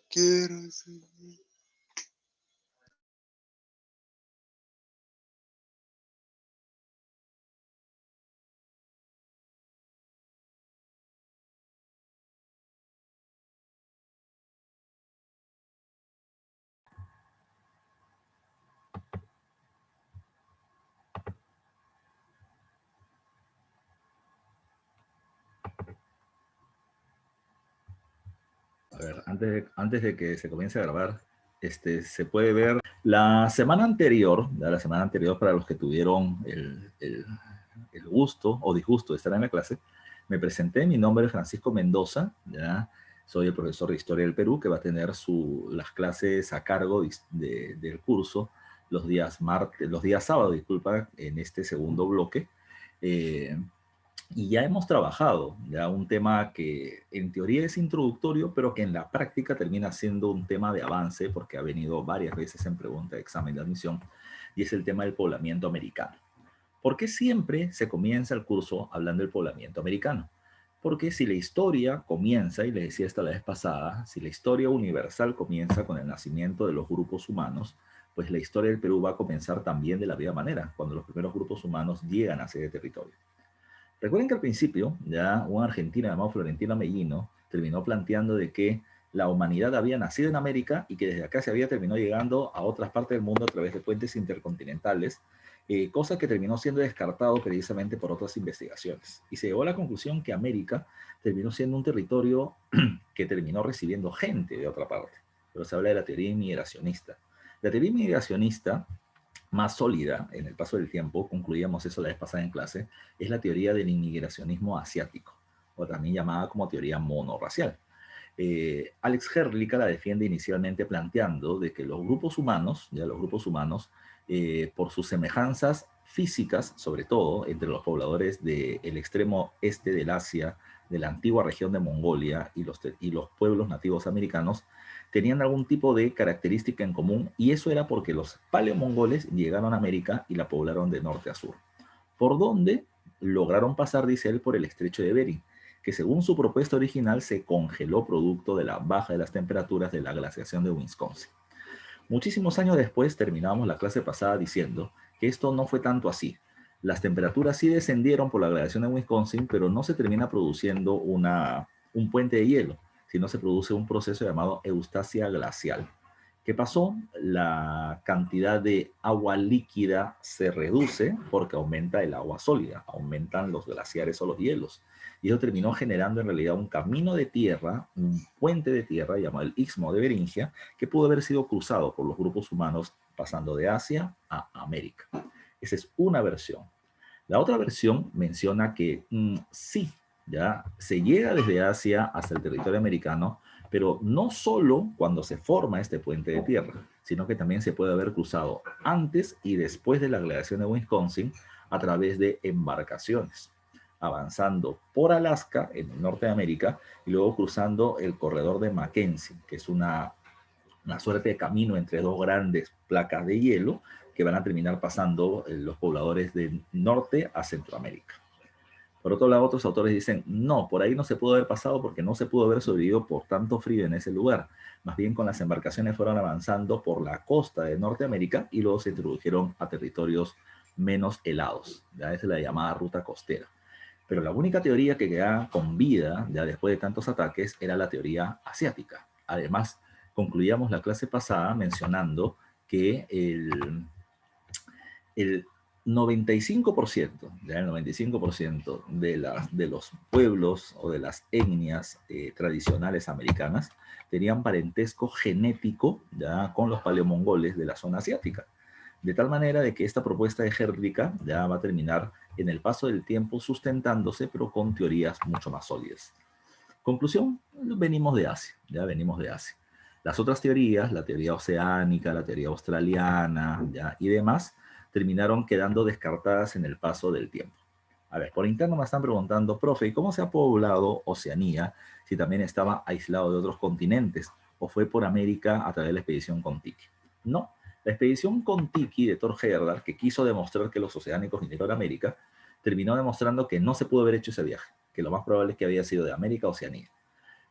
Quiero seguir. A ver, antes de que se comience a grabar, se puede ver la semana anterior, ¿ya? La semana anterior para los que tuvieron el gusto o disgusto de estar en la clase, me presenté. Mi nombre es Francisco Mendoza, ¿ya? Soy el profesor de Historia del Perú que va a tener las clases a cargo del curso los días sábados, disculpa, en este segundo bloque. Y ya hemos trabajado ya un tema que en teoría es introductorio, pero que en la práctica termina siendo un tema de avance porque ha venido varias veces en pregunta de examen de admisión, y es el tema del poblamiento americano. ¿Por qué siempre se comienza el curso hablando del poblamiento americano? Porque si la historia comienza, y les decía esto la vez pasada, si la historia universal comienza con el nacimiento de los grupos humanos, pues la historia del Perú va a comenzar también de la misma manera, cuando los primeros grupos humanos llegan hacia ese territorio. Recuerden que al principio, ya un argentino llamado Florentino Mellino terminó planteando de que la humanidad había nacido en América y que desde acá se había terminado llegando a otras partes del mundo a través de puentes intercontinentales, cosa que terminó siendo descartado precisamente por otras investigaciones. Y se llegó a la conclusión que América terminó siendo un territorio que terminó recibiendo gente de otra parte. Pero se habla de la teoría inmigracionista. La teoría inmigracionista más sólida en el paso del tiempo, concluíamos eso la vez pasada en clase, es la teoría del inmigracionismo asiático, o también llamada como teoría monorracial. Alex Herlica la defiende inicialmente planteando de que los grupos humanos, ya los grupos humanos, por sus semejanzas físicas, sobre todo entre los pobladores del extremo este del Asia, de la antigua región de Mongolia y los pueblos nativos americanos, tenían algún tipo de característica en común, y eso era porque los paleomongoles llegaron a América y la poblaron de norte a sur. ¿Por dónde? Lograron pasar, dice él, por el estrecho de Bering, que según su propuesta original se congeló producto de la baja de las temperaturas de la glaciación de Wisconsin. Muchísimos años después terminábamos la clase pasada diciendo que esto no fue tanto así. Las temperaturas sí descendieron por la glaciación de Wisconsin, pero no se termina produciendo un puente de hielo, sino se produce un proceso llamado eustasia glacial. ¿Qué pasó? La cantidad de agua líquida se reduce porque aumenta el agua sólida, aumentan los glaciares o los hielos. Y eso terminó generando en realidad un camino de tierra, un puente de tierra llamado el Istmo de Beringia, que pudo haber sido cruzado por los grupos humanos pasando de Asia a América. Esa es una versión. La otra versión menciona que sí, ya se llega desde Asia hasta el territorio americano, pero no solo cuando se forma este puente de tierra, sino que también se puede haber cruzado antes y después de la glaciación de Wisconsin a través de embarcaciones, avanzando por Alaska, en el norte de América, y luego cruzando el corredor de Mackenzie, que es una suerte de camino entre dos grandes placas de hielo que van a terminar pasando los pobladores del norte a Centroamérica. Por otro lado, otros autores dicen, no, por ahí no se pudo haber pasado porque no se pudo haber sobrevivido por tanto frío en ese lugar. Más bien con las embarcaciones fueron avanzando por la costa de Norteamérica y luego se introdujeron a territorios menos helados. Ya es la llamada ruta costera. Pero la única teoría que quedaba con vida, ya después de tantos ataques, era la teoría asiática. Además, concluíamos la clase pasada mencionando que el 95%, ya el 95% de los pueblos o de las etnias tradicionales americanas tenían parentesco genético ya con los paleomongoles de la zona asiática. De tal manera de que esta propuesta ejérrica ya va a terminar en el paso del tiempo sustentándose, pero con teorías mucho más sólidas. Conclusión, venimos de Asia, ya venimos de Asia. Las otras teorías, la teoría oceánica, la teoría australiana ya, y demás, terminaron quedando descartadas en el paso del tiempo. A ver, por interno me están preguntando, profe, ¿cómo se ha poblado Oceanía si también estaba aislado de otros continentes? ¿O fue por América a través de la expedición Kon-Tiki? No, la expedición Kon-Tiki de Thor Heyerdahl, que quiso demostrar que los oceánicos vinieron a América, terminó demostrando que no se pudo haber hecho ese viaje, que lo más probable es que había sido de América a Oceanía.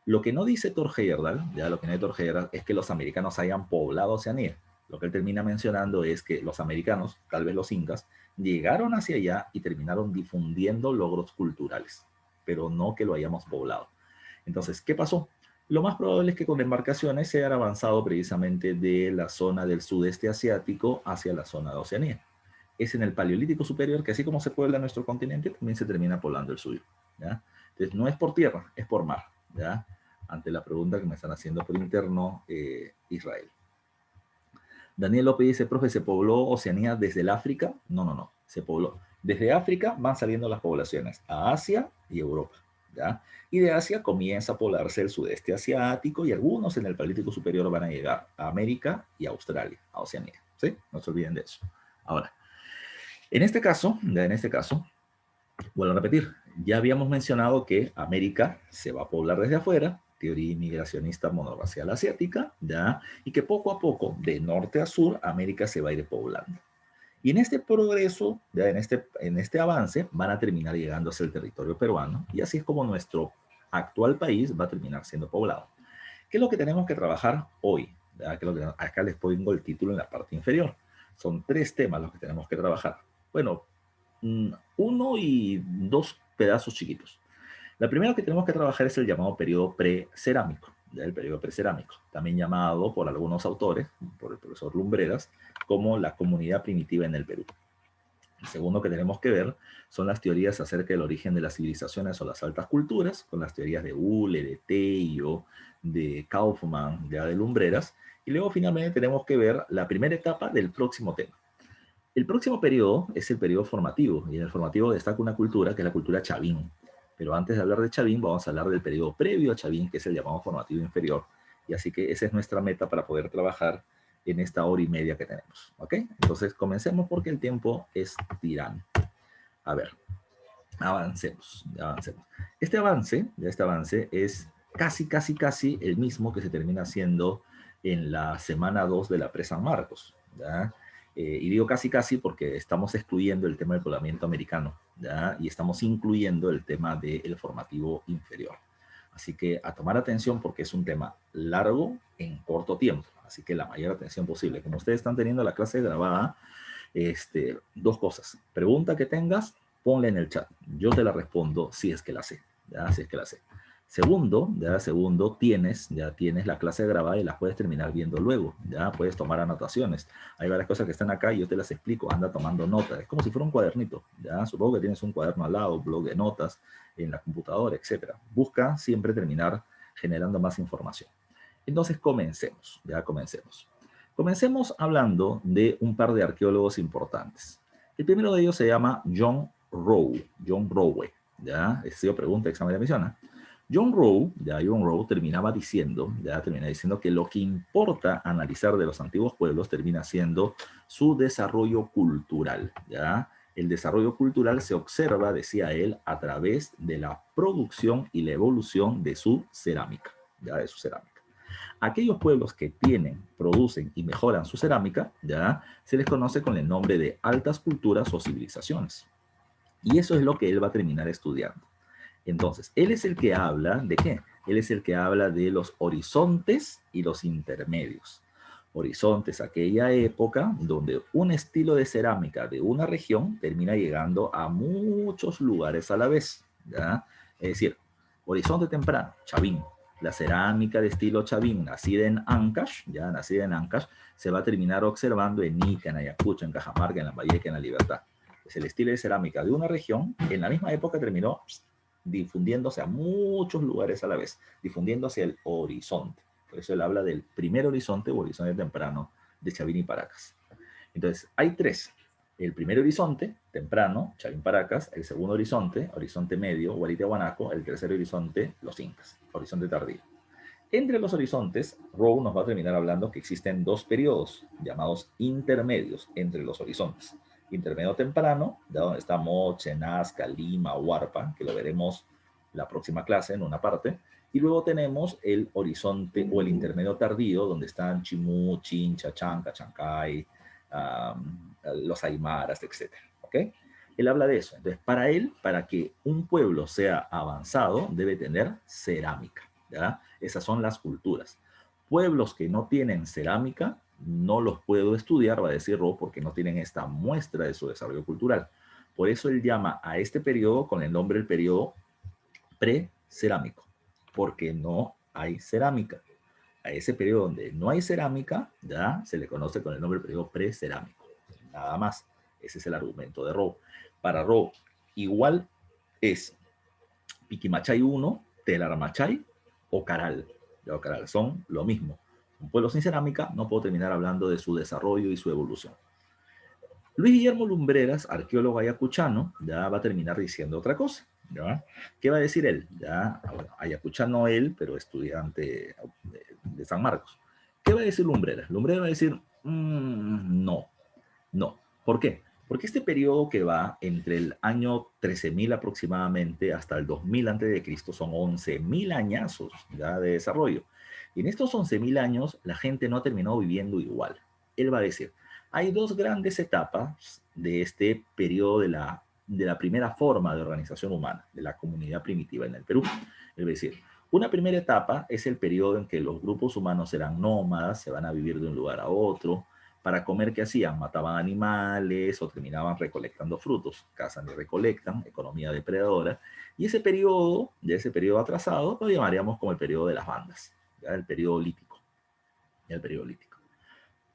Lo que no dice Thor Heyerdahl, ya lo que no dice Thor Heyerdahl, es que los americanos hayan poblado Oceanía. Lo que él termina mencionando es que los americanos, tal vez los incas, llegaron hacia allá y terminaron difundiendo logros culturales, pero no que lo hayamos poblado. Entonces, ¿qué pasó? Lo más probable es que con embarcaciones se hayan avanzado precisamente de la zona del sudeste asiático hacia la zona de Oceanía. Es en el Paleolítico Superior que así como se puebla nuestro continente, también se termina poblando el suyo, ¿ya? Entonces, no es por tierra, es por mar, ¿ya? Ante la pregunta que me están haciendo por interno, Israel. Daniel López dice, profe, ¿se pobló Oceanía desde el África? No, no, no, se pobló. Desde África van saliendo las poblaciones a Asia y Europa, ¿ya? Y de Asia comienza a poblarse el sudeste asiático y algunos en el Paleolítico Superior van a llegar a América y a Australia, a Oceanía, ¿sí? No se olviden de eso. Ahora, en este caso, vuelvo a repetir, ya habíamos mencionado que América se va a poblar desde afuera, teoría inmigracionista monorracial asiática, ¿ya? Y que poco a poco, de norte a sur, América se va a ir poblando. Y en este progreso, ya en este avance, van a terminar llegando hacia el territorio peruano, y así es como nuestro actual país va a terminar siendo poblado. ¿Qué es lo que tenemos que trabajar hoy? ¿Ya? Acá les pongo el título en la parte inferior. Son 3 temas los que tenemos que trabajar. Bueno, uno y 2 pedazos chiquitos. La primera que tenemos que trabajar es el llamado periodo precerámico, ¿ya? El periodo precerámico, también llamado por algunos autores, por el profesor Lumbreras, como la comunidad primitiva en el Perú. El segundo que tenemos que ver son las teorías acerca del origen de las civilizaciones o las altas culturas, con las teorías de Ulle, de Tello, de Kaufman, de Lumbreras. Y luego finalmente tenemos que ver la primera etapa del próximo tema. El próximo periodo es el periodo formativo, y en el formativo destaca una cultura que es la cultura Chavín. Pero antes de hablar de Chavín, vamos a hablar del periodo previo a Chavín, que es el llamado formativo inferior. Y así que esa es nuestra meta para poder trabajar en esta hora y media que tenemos. ¿Ok? Entonces comencemos porque el tiempo es tirano. A ver, avancemos, avancemos. Este avance es casi el mismo que se termina haciendo en la semana 2 de la Pre-San Marcos, ¿ya? Y digo casi porque estamos excluyendo el tema del poblamiento americano, ¿ya? Y estamos incluyendo el tema del formativo inferior. Así que a tomar atención porque es un tema largo en corto tiempo, así que la mayor atención posible. Como ustedes están teniendo la clase grabada, 2 cosas. Pregunta que tengas, ponla en el chat. Yo te la respondo si es que la sé. ¿Ya? Si es que la sé. Segundo, ya tienes la clase grabada y la puedes terminar viendo luego. Ya puedes tomar anotaciones. Hay varias cosas que están acá y yo te las explico. Anda tomando notas. Es como si fuera un cuadernito. Ya supongo que tienes un cuaderno al lado, un blog de notas en la computadora, etcétera. Busca siempre terminar generando más información. Entonces comencemos. Ya comencemos. Comencemos hablando de un par de arqueólogos importantes. El primero de ellos se llama John Rowe, ¿ya? Esto pregunta, examen de admisión, ¿eh? John Rowe termina diciendo que lo que importa analizar de los antiguos pueblos termina siendo su desarrollo cultural, ¿ya? El desarrollo cultural se observa, decía él, a través de la producción y la evolución de su cerámica, ¿ya? De su cerámica. Aquellos pueblos que tienen, producen y mejoran su cerámica, ¿ya? Se les conoce con el nombre de altas culturas o civilizaciones. Y eso es lo que él va a terminar estudiando. Entonces, él es el que habla de qué? Él es el que habla de los horizontes y los intermedios. Horizontes, aquella época donde un estilo de cerámica de una región termina llegando a muchos lugares a la vez, ¿ya? Es decir, horizonte temprano, Chavín. La cerámica de estilo Chavín, nacida en Ancash, se va a terminar observando en Ica, en Ayacucho, en Cajamarca, en Lambayeque, en La Libertad. Es el estilo de cerámica de una región, en la misma época terminó difundiéndose a muchos lugares a la vez, difundiéndose el horizonte. Por eso él habla del primer horizonte o horizonte temprano de Chavín y Paracas. Entonces, hay 3. El primer horizonte, temprano, Chavín Paracas. El segundo horizonte, horizonte medio, Huaritiahuanaco. El tercer horizonte, los Incas, horizonte tardío. Entre los horizontes, Rowe nos va a terminar hablando que existen 2 periodos llamados intermedios entre los horizontes. Intermedio temprano, de donde está Moche, Nazca, Lima, Huarpa, que lo veremos la próxima clase en una parte. Y luego tenemos el horizonte o el intermedio tardío, donde están Chimú, Chincha, Chanca, Chancay, los Aymaras, etc. ¿Ok? Él habla de eso. Entonces, para él, para que un pueblo sea avanzado, debe tener cerámica, ¿ya? Esas son las culturas. Pueblos que no tienen cerámica, no los puedo estudiar, va a decir Rowe, porque no tienen esta muestra de su desarrollo cultural. Por eso él llama a este periodo con el nombre del periodo precerámico, porque no hay cerámica. A ese periodo donde no hay cerámica, ya se le conoce con el nombre del periodo precerámico. Nada más. Ese es el argumento de Rowe. Para Rowe, igual es Piquimachay 1, Telarmachay o Caral. O Caral son lo mismo. Un pueblo sin cerámica, no puedo terminar hablando de su desarrollo y su evolución. Luis Guillermo Lumbreras, arqueólogo ayacuchano, ya va a terminar diciendo otra cosa, ¿ya? ¿Qué va a decir él? Ya, bueno, ayacuchano él, pero estudiante de San Marcos. ¿Qué va a decir Lumbreras? Lumbreras va a decir, no. ¿Por qué? Porque este periodo que va entre el año 13.000 aproximadamente hasta el 2000 a.C. son 11.000 añazos ya de desarrollo. Y en estos 11.000 años la gente no ha terminado viviendo igual. Él va a decir, Hay dos grandes etapas de este periodo de la primera forma de organización humana, de la comunidad primitiva en el Perú. Es decir, una primera etapa es el periodo en que los grupos humanos eran nómadas, se van a vivir de un lugar a otro. Para comer, ¿qué hacían? Mataban animales o terminaban recolectando frutos. Cazan y recolectan, economía depredadora. Y ese periodo atrasado, lo llamaríamos como el periodo de las bandas, ¿ya? El periodo lítico. El periodo lítico.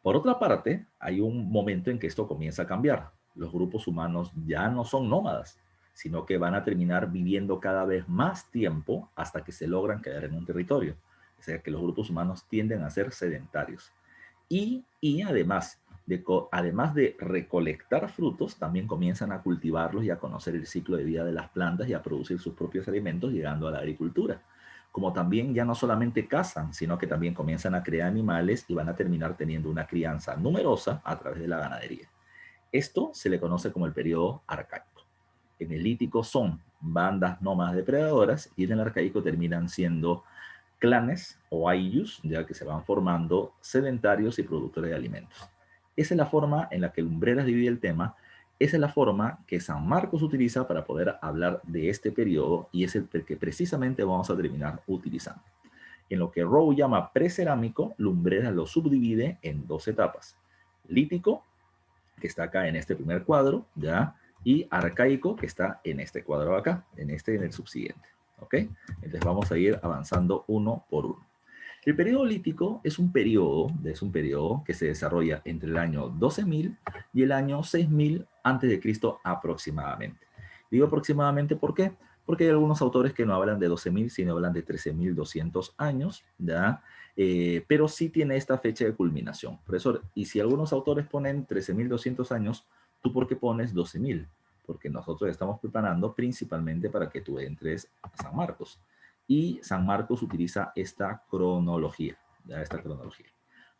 Por otra parte, hay un momento en que esto comienza a cambiar. Los grupos humanos ya no son nómadas, sino que van a terminar viviendo cada vez más tiempo hasta que se logran quedar en un territorio. O sea que los grupos humanos tienden a ser sedentarios. Y además de recolectar frutos, también comienzan a cultivarlos y a conocer el ciclo de vida de las plantas y a producir sus propios alimentos, llegando a la agricultura. Como también ya no solamente cazan, sino que también comienzan a crear animales y van a terminar teniendo una crianza numerosa a través de la ganadería. Esto se le conoce como el periodo arcaico. En el lítico son bandas nómadas depredadoras y en el arcaico terminan siendo clanes o ayllus, ya que se van formando sedentarios y productores de alimentos. Esa es la forma en la que Lumbreras divide el tema. Esa es la forma que San Marcos utiliza para poder hablar de este periodo y es el que precisamente vamos a terminar utilizando. En lo que Rowe llama precerámico, Lumbreras lo subdivide en dos etapas. Lítico, que está acá en este primer cuadro, ¿ya? Y arcaico, que está en este cuadro acá, en el subsiguiente. ¿Ok? Entonces vamos a ir avanzando uno por uno. El periodo lítico es un periodo que se desarrolla entre el año 12.000 y el año 6.000 antes de Cristo aproximadamente. Digo aproximadamente, ¿por qué? Porque hay algunos autores que no hablan de 12.000, sino hablan de 13.200 años, ¿ya? Pero sí tiene esta fecha de culminación. Profesor, y si algunos autores ponen 13.200 años, ¿tú por qué pones 12.000? Porque nosotros estamos preparando principalmente para que tú entres a San Marcos. Y San Marcos utiliza esta cronología, ¿ya? Esta cronología.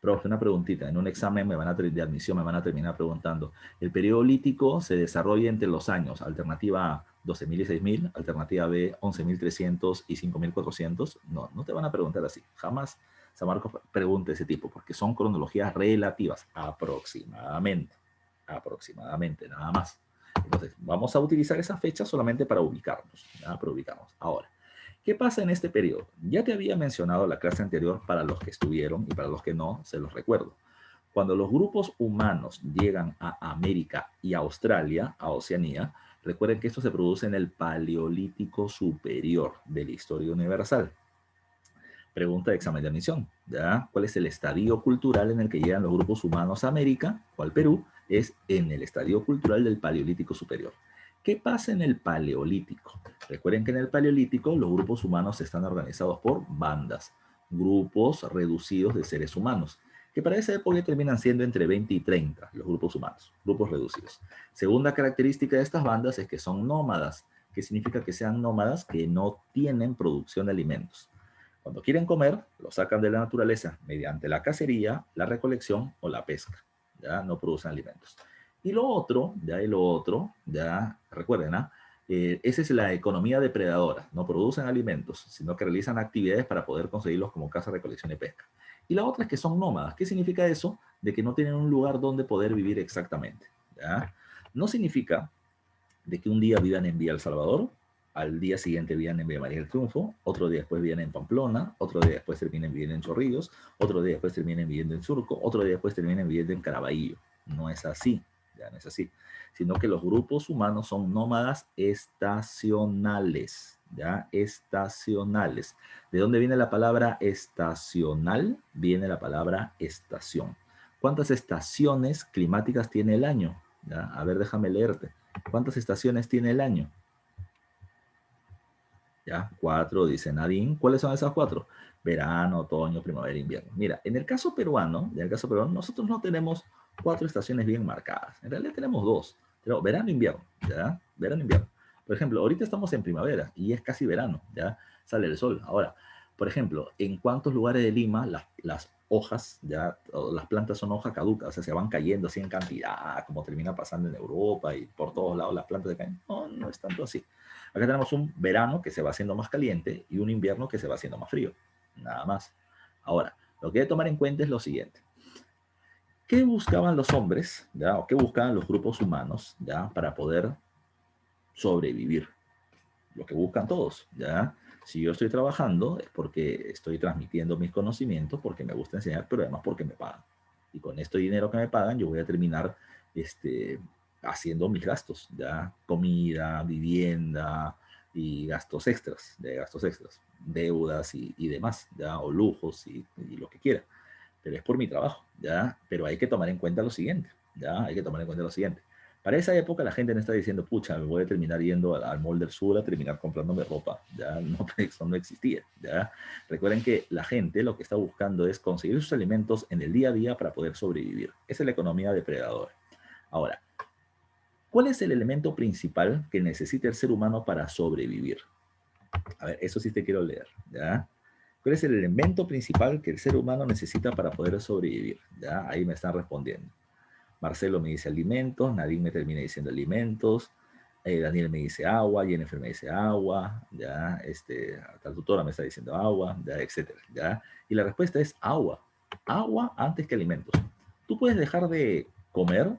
Profe, una preguntita. En un examen de admisión me van a terminar preguntando, ¿el periodo lítico se desarrolla entre los años? Alternativa A, 12.000 y 6.000. Alternativa B, 11.300 y 5.400. No, no te van a preguntar así. Jamás San Marcos pregunta ese tipo, porque son cronologías relativas, aproximadamente. Aproximadamente, nada más. Entonces, vamos a utilizar esa fecha solamente para ubicarnos. ¿Ya? Para ubicarnos. Ahora, ¿qué pasa en este periodo? Ya te había mencionado la clase anterior para los que estuvieron y para los que no, se los recuerdo. Cuando los grupos humanos llegan a América y a Australia, a Oceanía, recuerden que esto se produce en el Paleolítico Superior de la historia universal. Pregunta de examen de admisión, ¿ya? ¿Cuál es el estadio cultural en el que llegan los grupos humanos a América o al Perú? Es en el estadio cultural del Paleolítico Superior. ¿Qué pasa en el Paleolítico? Recuerden que en el Paleolítico los grupos humanos están organizados por bandas, grupos reducidos de seres humanos, que para esa época terminan siendo entre 20 y 30 los grupos humanos, grupos reducidos. Segunda característica de estas bandas es que son nómadas. ¿Qué significa que sean nómadas? Que no tienen producción de alimentos. Cuando quieren comer, lo sacan de la naturaleza mediante la cacería, la recolección o la pesca. Ya no producen alimentos. Y lo otro, ya recuerden, esa es la economía depredadora. No producen alimentos, sino que realizan actividades para poder conseguirlos como caza, recolección y pesca. Y la otra es que son nómadas. ¿Qué significa eso? De que no tienen un lugar donde poder vivir exactamente. ¿Ya? No significa de que un día vivan en Villa El Salvador, al día siguiente vivan en Villa María del Triunfo, otro día después viven en Pamplona, otro día después terminen viviendo en Chorrillos, otro día después terminen viviendo en Surco, otro día después terminen viviendo en Caraballo. No es así, ya no es así, sino que los grupos humanos son nómadas estacionales, ya estacionales. ¿De dónde viene la palabra estacional? Viene la palabra estación. ¿Cuántas estaciones climáticas tiene el año? ¿Ya? A ver, déjame leerte. ¿Cuántas estaciones tiene el año? Ya, 4, dice Nadine. ¿Cuáles son esas 4? Verano, otoño, primavera, invierno. Mira, en el caso peruano, nosotros no tenemos 4 estaciones bien marcadas. En realidad tenemos 2. Tenemos verano, invierno, ¿ya? Verano, invierno. Por ejemplo, ahorita estamos en primavera y es casi verano, ¿ya? Sale el sol. Ahora, por ejemplo, ¿en cuántos lugares de Lima las hojas, ya, las plantas son hoja caduca, o sea, se van cayendo así en cantidad, como termina pasando en Europa y por todos lados las plantas se caen? No, no es tanto así. Acá tenemos un verano que se va haciendo más caliente y un invierno que se va haciendo más frío. Nada más. Ahora, lo que hay que tomar en cuenta es lo siguiente. ¿Qué buscaban los hombres, ya, o qué buscaban los grupos humanos, ya, para poder sobrevivir? Lo que buscan todos, ya. Si yo estoy trabajando es porque estoy transmitiendo mis conocimientos, porque me gusta enseñar, pero además porque me pagan. Y con este dinero que me pagan, yo voy a terminar este, haciendo mis gastos, ya, comida, vivienda y gastos extras, deudas y demás, ya, o lujos y lo que quiera. Pero es por mi trabajo, ya. Pero hay que tomar en cuenta lo siguiente, ya, hay que tomar en cuenta lo siguiente. Para esa época la gente no está diciendo, pucha, me voy a terminar yendo al Mall del Sur a terminar comprándome ropa. Ya no, eso no existía. ¿Ya? Recuerden que la gente lo que está buscando es conseguir sus alimentos en el día a día para poder sobrevivir. Esa es la economía depredadora. Ahora, ¿cuál es el elemento principal que necesita el ser humano para sobrevivir? A ver, eso sí te quiero leer. ¿Ya? ¿Cuál es el elemento principal que el ser humano necesita para poder sobrevivir? ¿Ya? Ahí me están respondiendo. Marcelo me dice alimentos, Nadine me termina diciendo alimentos, Daniel me dice agua, Jennifer me dice agua, ya, la tutora me está diciendo agua, ya, etcétera, ya. Y la respuesta es agua, agua antes que alimentos. Tú puedes dejar de comer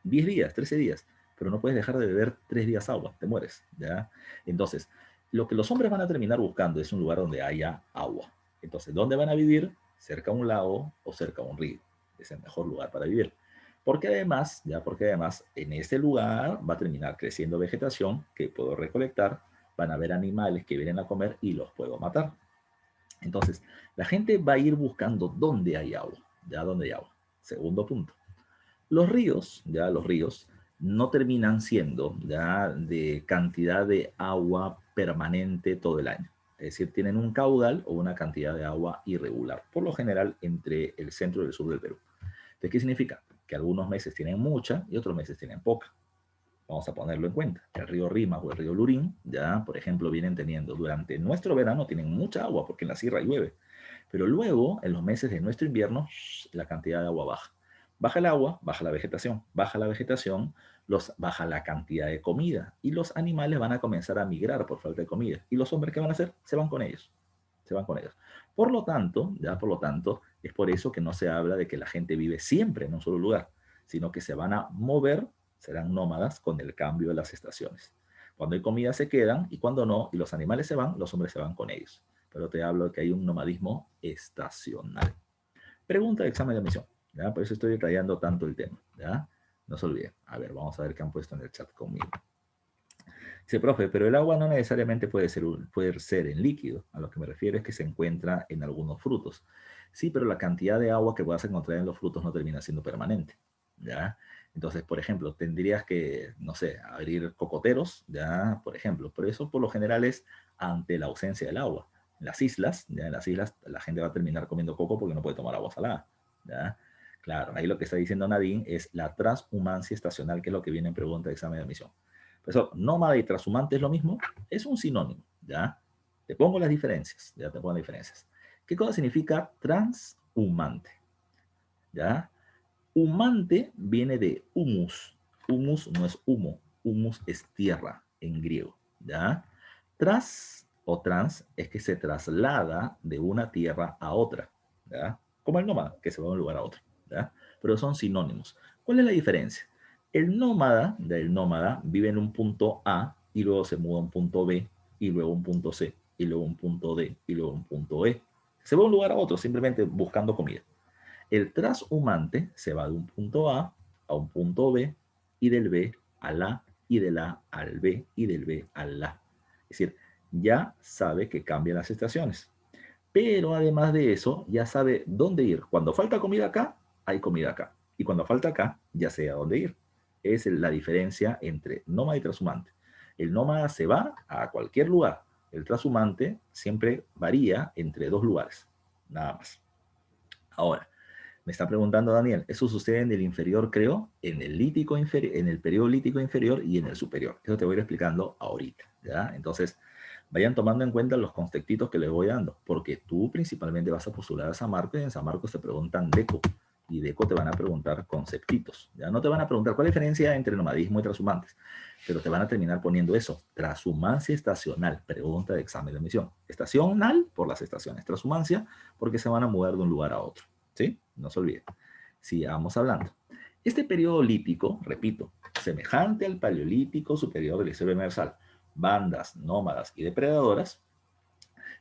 10 días, 13 días, pero no puedes dejar de beber 3 días agua, te mueres, ya. Entonces, lo que los hombres van a terminar buscando es un lugar donde haya agua. Entonces, ¿dónde van a vivir? Cerca a un lago o cerca a un río. Es el mejor lugar para vivir. Porque además en este lugar va a terminar creciendo vegetación que puedo recolectar, van a haber animales que vienen a comer y los puedo matar. Entonces, la gente va a ir buscando dónde hay agua, ya dónde hay agua. Segundo punto. Los ríos no terminan siendo ya de cantidad de agua permanente todo el año. Es decir, tienen un caudal o una cantidad de agua irregular, por lo general entre el centro y el sur del Perú. ¿De qué significa? Que algunos meses tienen mucha y otros meses tienen poca. Vamos a ponerlo en cuenta. El río Rimas o el río Lurín, ya, por ejemplo, vienen teniendo durante nuestro verano, tienen mucha agua porque en la sierra llueve. Pero luego, en los meses de nuestro invierno, la cantidad de agua baja. Baja el agua, baja la vegetación. Baja la vegetación, baja la cantidad de comida. Y los animales van a comenzar a migrar por falta de comida. ¿Y los hombres qué van a hacer? Se van con ellos. Se van con ellos. Por lo tanto, es por eso que no se habla de que la gente vive siempre en un solo lugar, sino que se van a mover, serán nómadas con el cambio de las estaciones. Cuando hay comida se quedan y cuando no, y los animales se van, los hombres se van con ellos. Pero te hablo de que hay un nomadismo estacional. Pregunta de examen de admisión, ¿ya? Por eso estoy detallando tanto el tema, ¿ya? No se olviden. A ver, vamos a ver qué han puesto en el chat conmigo. Dice, profe, pero el agua no necesariamente puede ser en líquido. A lo que me refiero es que se encuentra en algunos frutos. Sí, pero la cantidad de agua que puedas encontrar en los frutos no termina siendo permanente, ¿ya? Entonces, por ejemplo, tendrías que, no sé, abrir cocoteros, ¿ya? Por ejemplo, pero eso por lo general es ante la ausencia del agua. En las islas, ¿ya? En las islas la gente va a terminar comiendo coco porque no puede tomar agua salada, ¿ya? Claro, ahí lo que está diciendo Nadine es la transhumancia estacional, que es lo que viene en pregunta de examen de admisión. Eso, nómada y transhumante es lo mismo, es un sinónimo, ¿ya? Te pongo las diferencias, ya te pongo las diferencias. ¿Qué cosa significa transhumante? ¿Ya? Humante viene de humus. Humus no es humo, humus es tierra en griego, ¿ya? Tras o trans es que se traslada de una tierra a otra, ¿ya? Como el nómada, que se va de un lugar a otro, ¿ya? Pero son sinónimos. ¿Cuál es la diferencia? El nómada vive en un punto A y luego se muda a un punto B y luego un punto C y luego un punto D y luego un punto E. Se va de un lugar a otro simplemente buscando comida. El transhumante se va de un punto a un punto B y del B al A y del A al B y del B al A. Es decir, ya sabe que cambian las estaciones. Pero además de eso, ya sabe dónde ir. Cuando falta comida acá, hay comida acá. Y cuando falta acá, ya sé a dónde ir. Es la diferencia entre nómada y transhumante. El nómada se va a cualquier lugar. El transhumante siempre varía entre dos lugares. Nada más. Ahora, me está preguntando Daniel, eso sucede en el inferior, creo, en el lítico inferior, en el periodo lítico inferior y en el superior. Eso te voy a ir explicando ahorita, ¿ya? Entonces, vayan tomando en cuenta los conceptitos que les voy dando, porque tú principalmente vas a postular a San Marcos y en San Marcos te preguntan DECO, y DECO te van a preguntar conceptitos, ¿ya? No te van a preguntar cuál es la diferencia entre nomadismo y transhumantes, pero te van a terminar poniendo eso, transhumancia estacional, pregunta de examen de admisión. Estacional por las estaciones, transhumancia porque se van a mudar de un lugar a otro. ¿Sí? No se olviden. Sigamos hablando. Este periodo lítico, repito, semejante al paleolítico superior de la historia universal, bandas, nómadas y depredadoras,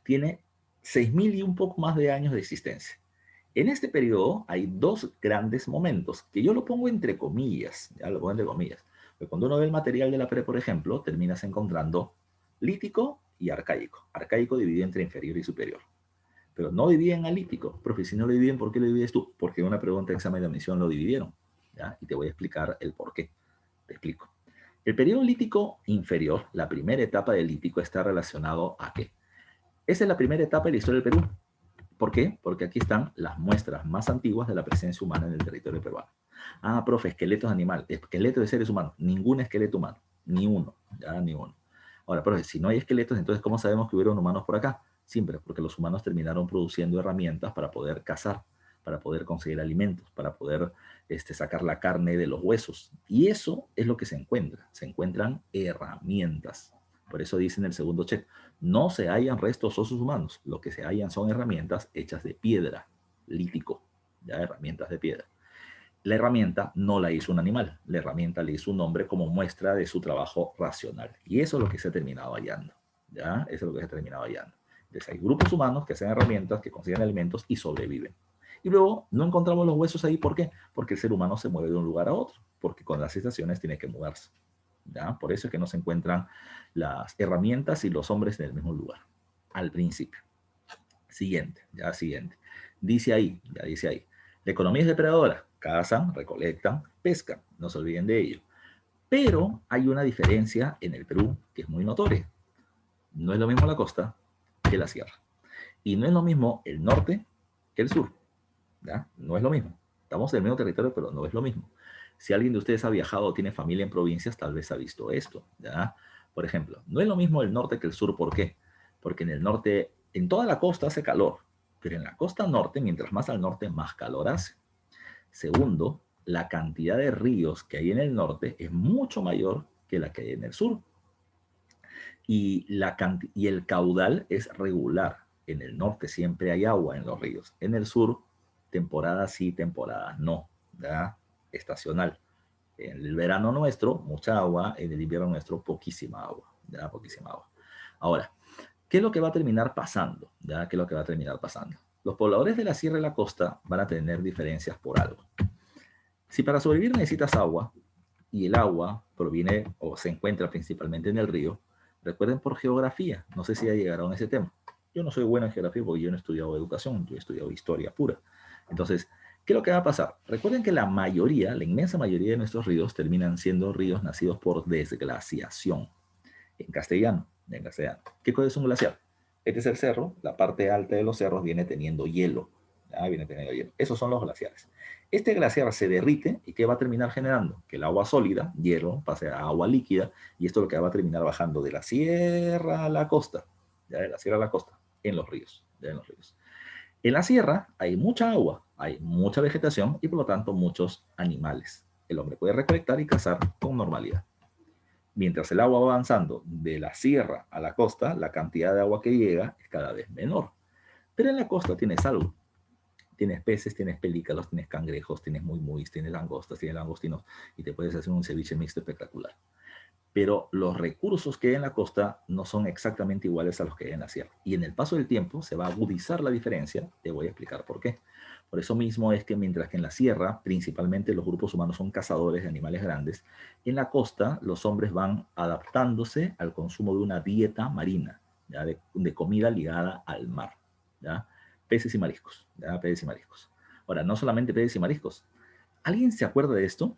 tiene 6.000 y un poco más de años de existencia. En este periodo hay dos grandes momentos, que yo lo pongo entre comillas, ya lo pongo entre comillas, porque cuando uno ve el material de la pre, por ejemplo, terminas encontrando lítico y arcaico. Arcaico dividido entre inferior y superior. Pero no dividían al lítico. Profe, si no lo dividen, ¿por qué lo divides tú? Porque en una pregunta de examen de admisión lo dividieron. ¿Ya? Y te voy a explicar el por qué. Te explico. El periodo lítico inferior, la primera etapa del lítico, está relacionado a qué. Esa es la primera etapa de la historia del Perú. ¿Por qué? Porque aquí están las muestras más antiguas de la presencia humana en el territorio peruano. Ah, profe, esqueletos animales, esqueletos de seres humanos. Ningún esqueleto humano. Ni uno. Ya, ni uno. Ahora, profe, si no hay esqueletos, entonces ¿cómo sabemos que hubieron humanos por acá? Siempre, porque los humanos terminaron produciendo herramientas para poder cazar, para poder conseguir alimentos, para poder sacar la carne de los huesos. Y eso es lo que se encuentra. Se encuentran herramientas. Por eso dice en el segundo check, no se hallan restos óseos humanos. Lo que se hallan son herramientas hechas de piedra, lítico, ya herramientas de piedra. La herramienta no la hizo un animal, la herramienta le hizo un hombre como muestra de su trabajo racional. Y eso es lo que se ha terminado hallando. ¿Ya? Eso es lo que se ha terminado hallando. Entonces hay grupos humanos que hacen herramientas, que consiguen alimentos y sobreviven. Y luego no encontramos los huesos ahí, ¿por qué? Porque el ser humano se mueve de un lugar a otro, porque con las estaciones tiene que moverse. ¿Ya? Por eso es que no se encuentran las herramientas y los hombres en el mismo lugar, al principio. Siguiente, ya siguiente. Dice ahí, ya dice ahí. La economía es depredadora. Cazan, recolectan, pescan. No se olviden de ello. Pero hay una diferencia en el Perú que es muy notoria. No es lo mismo la costa que la sierra. Y no es lo mismo el norte que el sur. ¿Ya? No es lo mismo. Estamos en el mismo territorio, pero no es lo mismo. Si alguien de ustedes ha viajado o tiene familia en provincias, tal vez ha visto esto. ¿Ya? Por ejemplo, no es lo mismo el norte que el sur. ¿Por qué? Porque en el norte, en toda la costa hace calor, pero en la costa norte, mientras más al norte, más calor hace. Segundo, la cantidad de ríos que hay en el norte es mucho mayor que la que hay en el sur. Y el caudal es regular. En el norte siempre hay agua en los ríos. En el sur, temporadas sí, temporadas no. ¿Ya? Estacional. En el verano nuestro, mucha agua. En el invierno nuestro, poquísima agua. ¿Ya? Poquísima agua. Ahora, ¿qué es lo que va a terminar pasando? ¿Ya? ¿Qué es lo que va a terminar pasando? Los pobladores de la sierra y la costa van a tener diferencias por algo. Si para sobrevivir necesitas agua, y el agua proviene o se encuentra principalmente en el río, recuerden por geografía, no sé si ya llegaron a ese tema. Yo no soy bueno en geografía porque yo no he estudiado educación, yo he estudiado historia pura. Entonces, ¿qué es lo que va a pasar? Recuerden que la mayoría, la inmensa mayoría de nuestros ríos terminan siendo ríos nacidos por desglaciación. En castellano, en castellano. ¿Qué cosa es un glaciar? Este es el cerro, la parte alta de los cerros viene teniendo hielo. ¿Ya? Viene teniendo hielo. Esos son los glaciares. Este glaciar se derrite y ¿qué va a terminar generando? Que el agua sólida, hielo, pase a agua líquida y esto es lo que va a terminar bajando de la sierra a la costa, ¿ya? De la sierra a la costa, en los ríos, ¿ya? En los ríos. En la sierra hay mucha agua, hay mucha vegetación y por lo tanto muchos animales. El hombre puede recolectar y cazar con normalidad. Mientras el agua va avanzando de la sierra a la costa, la cantidad de agua que llega es cada vez menor. Pero en la costa tienes algo. Tienes peces, tienes pelícanos, tienes cangrejos, tienes muymuys, tienes langostas, tienes langostinos y te puedes hacer un ceviche mixto espectacular. Pero los recursos que hay en la costa no son exactamente iguales a los que hay en la sierra. Y en el paso del tiempo se va a agudizar la diferencia. Te voy a explicar por qué. Por eso mismo es que mientras que en la sierra principalmente los grupos humanos son cazadores de animales grandes, en la costa los hombres van adaptándose al consumo de una dieta marina, ¿ya? De comida ligada al mar, ¿ya? Peces y mariscos, ¿ya? Peces y mariscos. Ahora, no solamente peces y mariscos. ¿Alguien se acuerda de esto?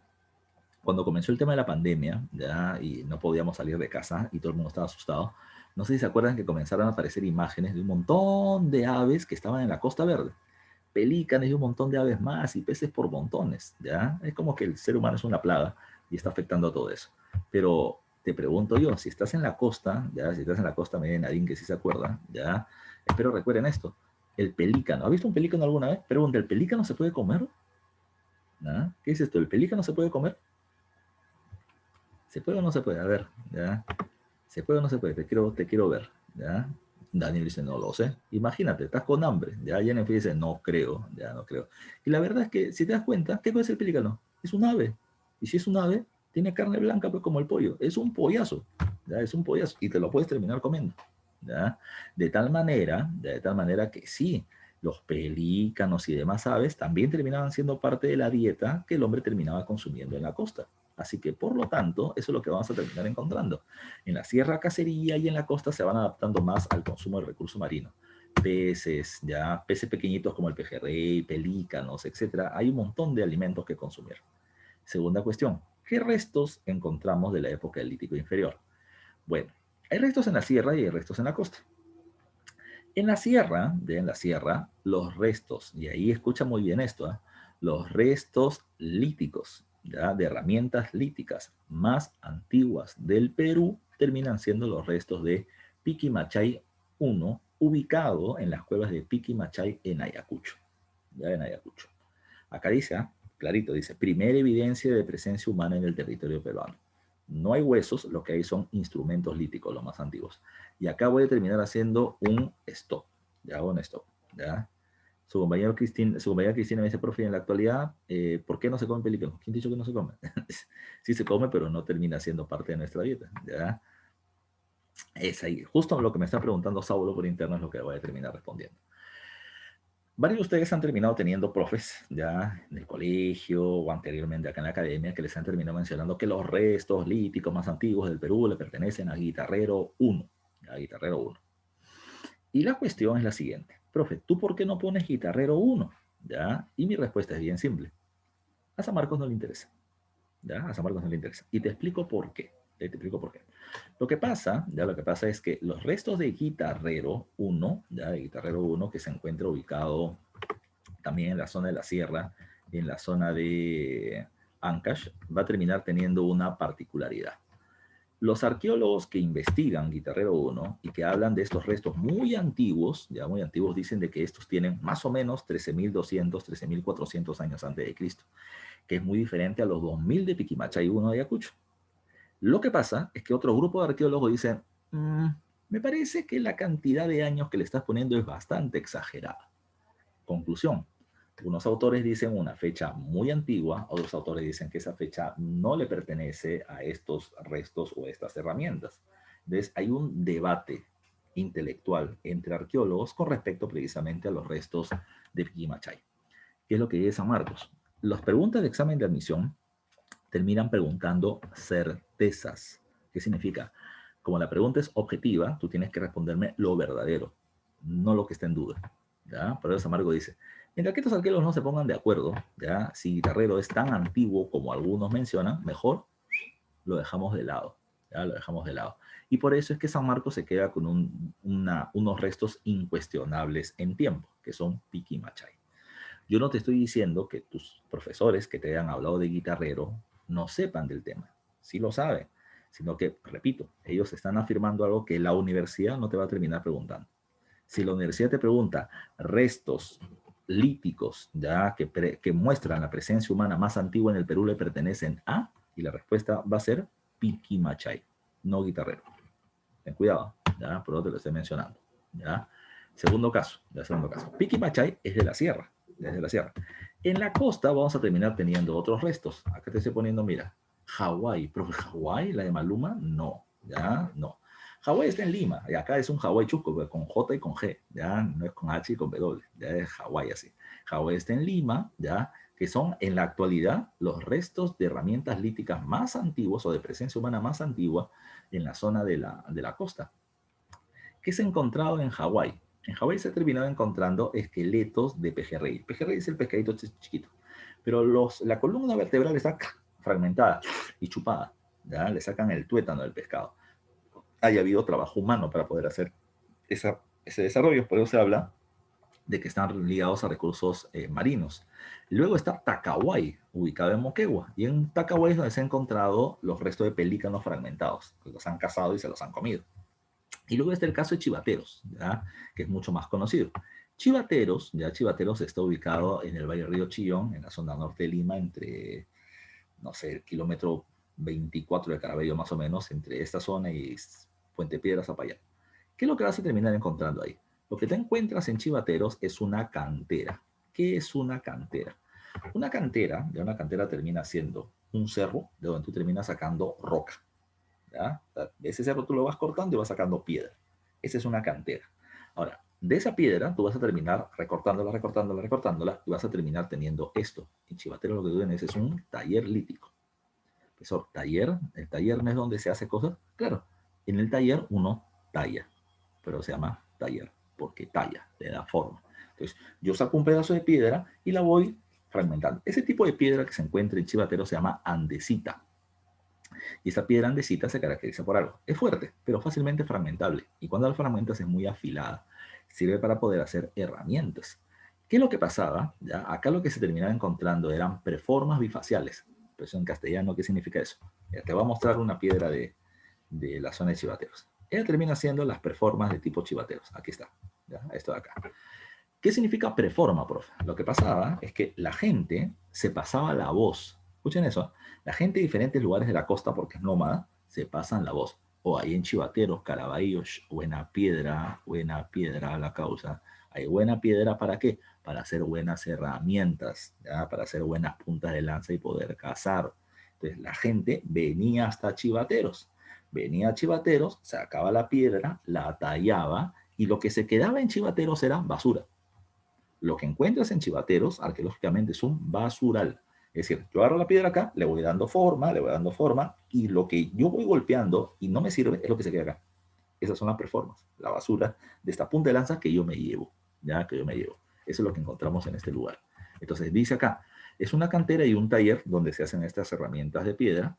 Cuando comenzó el tema de la pandemia, ¿ya? Y no podíamos salir de casa y todo el mundo estaba asustado, no sé si se acuerdan que comenzaron a aparecer imágenes de un montón de aves que estaban en la Costa Verde, pelícanos y un montón de aves más y peces por montones, ¿ya? Es como que el ser humano es una plaga y está afectando a todo eso. Pero te pregunto yo, si estás en la costa, ¿ya? Si estás en la costa, me Nadine que sí se acuerda, ¿ya? Espero recuerden esto. El pelícano, ¿has visto un pelícano alguna vez? Pregunta, ¿el pelícano se puede comer? ¿Ah? ¿Qué es esto? ¿El pelícano se puede comer? ¿Se puede o no se puede? A ver, ¿ya? ¿Se puede o no se puede? Te quiero ver, ¿ya? Daniel dice, no lo sé. Imagínate, estás con hambre. Ya Jennifer dice, no creo, ya no creo. Y la verdad es que, si te das cuenta, ¿qué es el pelícano? Es un ave. Y si es un ave, tiene carne blanca, pues como el pollo. Es un pollazo. ¿Ya? Es un pollazo. Y te lo puedes terminar comiendo. ¿Ya? De tal manera que sí, los pelícanos y demás aves también terminaban siendo parte de la dieta que el hombre terminaba consumiendo en la costa. Así que, por lo tanto, eso es lo que vamos a terminar encontrando. En la sierra cacería y en la costa se van adaptando más al consumo del recurso marino. Peces, ya peces pequeñitos como el pejerrey, pelícanos, etcétera. Hay un montón de alimentos que consumir. Segunda cuestión, ¿qué restos encontramos de la época del Lítico inferior? Bueno, hay restos en la sierra y hay restos en la costa. En la sierra, los restos, y ahí escucha muy bien esto, ¿eh? Los restos líticos, ¿ya? De herramientas líticas más antiguas del Perú terminan siendo los restos de Piquimachay I, ubicado en las cuevas de Piquimachay en Ayacucho. ¿Ya? En Ayacucho. Acá dice, clarito, dice, primera evidencia de presencia humana en el territorio peruano. No hay huesos, lo que hay son instrumentos líticos, los más antiguos. Y acá voy a terminar haciendo un stop. Ya hago un stop. ¿Ya? Su compañera Cristina me dice, profe, en la actualidad, ¿por qué no se come pelícano? ¿Quién ha dicho que no se come? Sí se come, pero no termina siendo parte de nuestra dieta. ¿Ya? Es ahí. Justo lo que me está preguntando Saulo por interno es lo que voy a terminar respondiendo. Varios de ustedes han terminado teniendo profes ya en el colegio o anteriormente acá en la academia que les han terminado mencionando que los restos líticos más antiguos del Perú le pertenecen a Guitarrero 1. A Guitarrero 1. Y la cuestión es la siguiente. Profe, ¿tú por qué no pones Guitarrero 1? ¿Ya? Y mi respuesta es bien simple. A San Marcos no le interesa. ¿Ya? A San Marcos no le interesa. Y te explico por qué. Te explico por qué. Lo que pasa es que los restos de Guitarrero 1, ¿ya? De Guitarrero 1, que se encuentra ubicado también en la zona de la sierra, en la zona de Ancash, va a terminar teniendo una particularidad. Los arqueólogos que investigan Guitarrero 1 y que hablan de estos restos muy antiguos, ya muy antiguos, dicen de que estos tienen más o menos 13.200, 13.400 años antes de Cristo, que es muy diferente a los 2.000 de Piquimachay 1 de Ayacucho. Lo que pasa es que otro grupo de arqueólogos dicen, me parece que la cantidad de años que le estás poniendo es bastante exagerada. Conclusión, unos autores dicen una fecha muy antigua, otros autores dicen que esa fecha no le pertenece a estos restos o estas herramientas. Entonces hay un debate intelectual entre arqueólogos con respecto precisamente a los restos de Piquimachay. ¿Qué es lo que dice San Marcos? Las preguntas de examen de admisión terminan preguntando certezas. ¿Qué significa? Como la pregunta es objetiva, tú tienes que responderme lo verdadero, no lo que está en duda. ¿Ya? Por eso San Marcos dice, mientras que estos arqueólogos no se pongan de acuerdo, ¿ya? Si Guitarrero es tan antiguo como algunos mencionan, mejor lo dejamos de lado. ¿Ya? Lo dejamos de lado. Y por eso es que San Marcos se queda con unos restos incuestionables en tiempo, que son Piquimachay. Yo no te estoy diciendo que tus profesores que te hayan hablado de Guitarrero no sepan del tema. Sí lo saben, sino que, repito, ellos están afirmando algo que la universidad no te va a terminar preguntando. Si la universidad te pregunta restos líticos ya que muestran la presencia humana más antigua en el Perú le pertenecen a, y la respuesta va a ser Piquimachay, no Guitarrero. Ten cuidado, ya, por eso te lo estoy mencionando. ¿Ya? Segundo caso. Piquimachay es de la sierra, desde la sierra. En la costa vamos a terminar teniendo otros restos. Acá te estoy poniendo, mira, Hawái. ¿Pero Hawái, la de Maluma? No, ya, no. Hawái está en Lima, y acá es un Hawái chusco, con J y con G, ya, no es con H y con W, ya es Hawái así. Hawái está en Lima, ya, que son en la actualidad los restos de herramientas líticas más antiguos o de presencia humana más antigua en la zona de la costa. ¿Qué se ha encontrado en Hawái? En Hawái se ha terminado encontrando esqueletos de pejerrey. Pejerrey es el pescadito chiquito, pero la columna vertebral está fragmentada y chupada, ¿ya? Le sacan el tuétano del pescado. Haya habido trabajo humano para poder hacer ese desarrollo, por eso se habla de que están ligados a recursos marinos. Luego está Tacahuay, ubicado en Moquegua, y en Tacahuay es donde se han encontrado los restos de pelícanos fragmentados, que los han cazado y se los han comido. Y luego está el caso de Chivateros, ¿ya? Que es mucho más conocido. Chivateros está ubicado en el Valle Río Chillón, en la zona norte de Lima, entre, no sé, el kilómetro 24 de Carabello más o menos, entre esta zona y Puente Piedra, Zapayán. ¿Qué es lo que vas a terminar encontrando ahí? Lo que te encuentras en chivateros es una cantera. ¿Qué es una cantera? Una cantera, ya una cantera termina siendo un cerro de donde tú terminas sacando roca. ¿Ya? Ese cerro tú lo vas cortando y vas sacando piedra. Esa es una cantera. Ahora, de esa piedra tú vas a terminar recortándola, recortándola, recortándola y vas a terminar teniendo esto. En chivatero lo que tú tienes es un taller lítico. Eso, taller, el taller no es donde se hace cosas. Claro, en el taller uno talla, pero se llama taller porque talla, le da forma. Entonces, yo saco un pedazo de piedra y la voy fragmentando. Ese tipo de piedra que se encuentra en chivatero se llama andesita. Y esa piedra andesita se caracteriza por algo. Es fuerte, pero fácilmente fragmentable. Y cuando la fragmentas es muy afilada. Sirve para poder hacer herramientas. ¿Qué es lo que pasaba? ¿Ya? Acá lo que se terminaba encontrando eran preformas bifaciales. Pero eso en castellano, ¿qué significa eso? Ya te voy a mostrar una piedra de la zona de chivateros. Ella termina siendo las preformas de tipo chivateros. Aquí está. ¿Ya? Esto de acá. ¿Qué significa preforma, profe? Lo que pasaba es que la gente se pasaba la voz. Escuchen eso. La gente de diferentes lugares de la costa, porque es nómada, se pasan la voz. O ahí en Chivateros, Caraballos, buena piedra la causa. Hay buena piedra ¿para qué? Para hacer buenas herramientas, ¿ya? Para hacer buenas puntas de lanza y poder cazar. Entonces la gente venía hasta Chivateros. Venía a Chivateros, sacaba la piedra, la tallaba y lo que se quedaba en Chivateros era basura. Lo que encuentras en chivateros, arqueológicamente, es un basural. Es decir, yo agarro la piedra acá, le voy dando forma, y lo que yo voy golpeando y no me sirve es lo que se queda acá. Esas son las preformas, la basura de esta punta de lanza que yo me llevo, ya que yo me llevo. Eso es lo que encontramos en este lugar. Entonces, dice acá, es una cantera y un taller donde se hacen estas herramientas de piedra,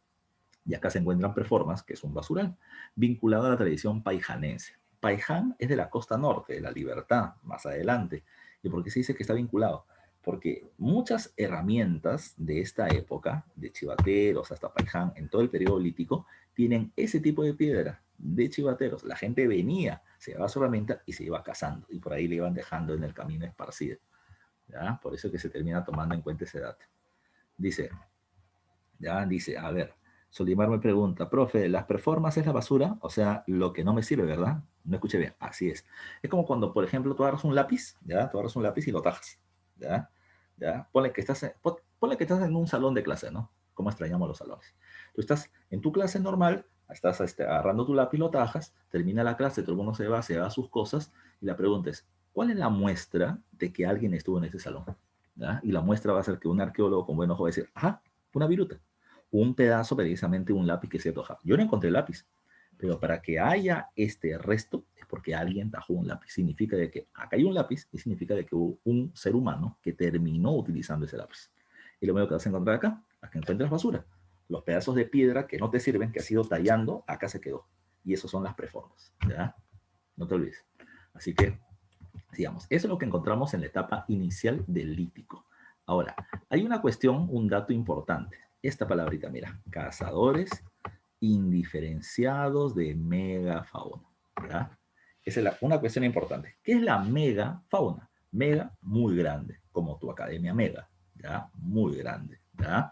y acá se encuentran preformas, que es un basural, vinculado a la tradición paijanense. Paiján es de la costa norte, de la Libertad, más adelante. ¿Y por qué se dice que está vinculado? Porque muchas herramientas de esta época, de chivateros hasta Paiján, en todo el periodo lítico, tienen ese tipo de piedra de chivateros. La gente venía, se llevaba su herramienta y se iba cazando. Y por ahí le iban dejando en el camino esparcido. ¿Ya? Por eso que se termina tomando en cuenta ese dato. Dice, a ver, Solimar me pregunta, profe, ¿las performances es la basura? O sea, lo que no me sirve, ¿verdad? No escuché bien. Así es. Es como cuando, por ejemplo, tú agarras un lápiz, ¿ya? Tú agarras un lápiz y lo tajas, ¿ya? ¿Ya? Ponle que estás en un salón de clase, ¿no? ¿Cómo extrañamos los salones? Tú estás en tu clase normal, estás agarrando tu lápiz, lo tajas, termina la clase, todo el mundo se va a sus cosas, y la pregunta es, ¿cuál es la muestra de que alguien estuvo en ese salón? ¿Ya? Y la muestra va a ser que un arqueólogo con buen ojo va a decir, ajá, una viruta, un pedazo, precisamente un lápiz que se toja. Yo no encontré lápiz, pero para que haya este resto es porque alguien tajó un lápiz. Significa de que acá hay un lápiz y significa de que hubo un ser humano que terminó utilizando ese lápiz. Y lo mismo que vas a encontrar acá encuentras basura. Los pedazos de piedra que no te sirven, que has ido tallando, acá se quedó. Y esos son las preformas, ¿ya? No te olvides. Así que, digamos, eso es lo que encontramos en la etapa inicial del lítico. Ahora, hay una cuestión, un dato importante. Esta palabrita, mira, cazadores indiferenciados de megafauna. ¿Ya? Esa es una cuestión importante. ¿Qué es la megafauna? Mega, muy grande, como tu academia mega, ¿ya? Muy grande, ¿ya?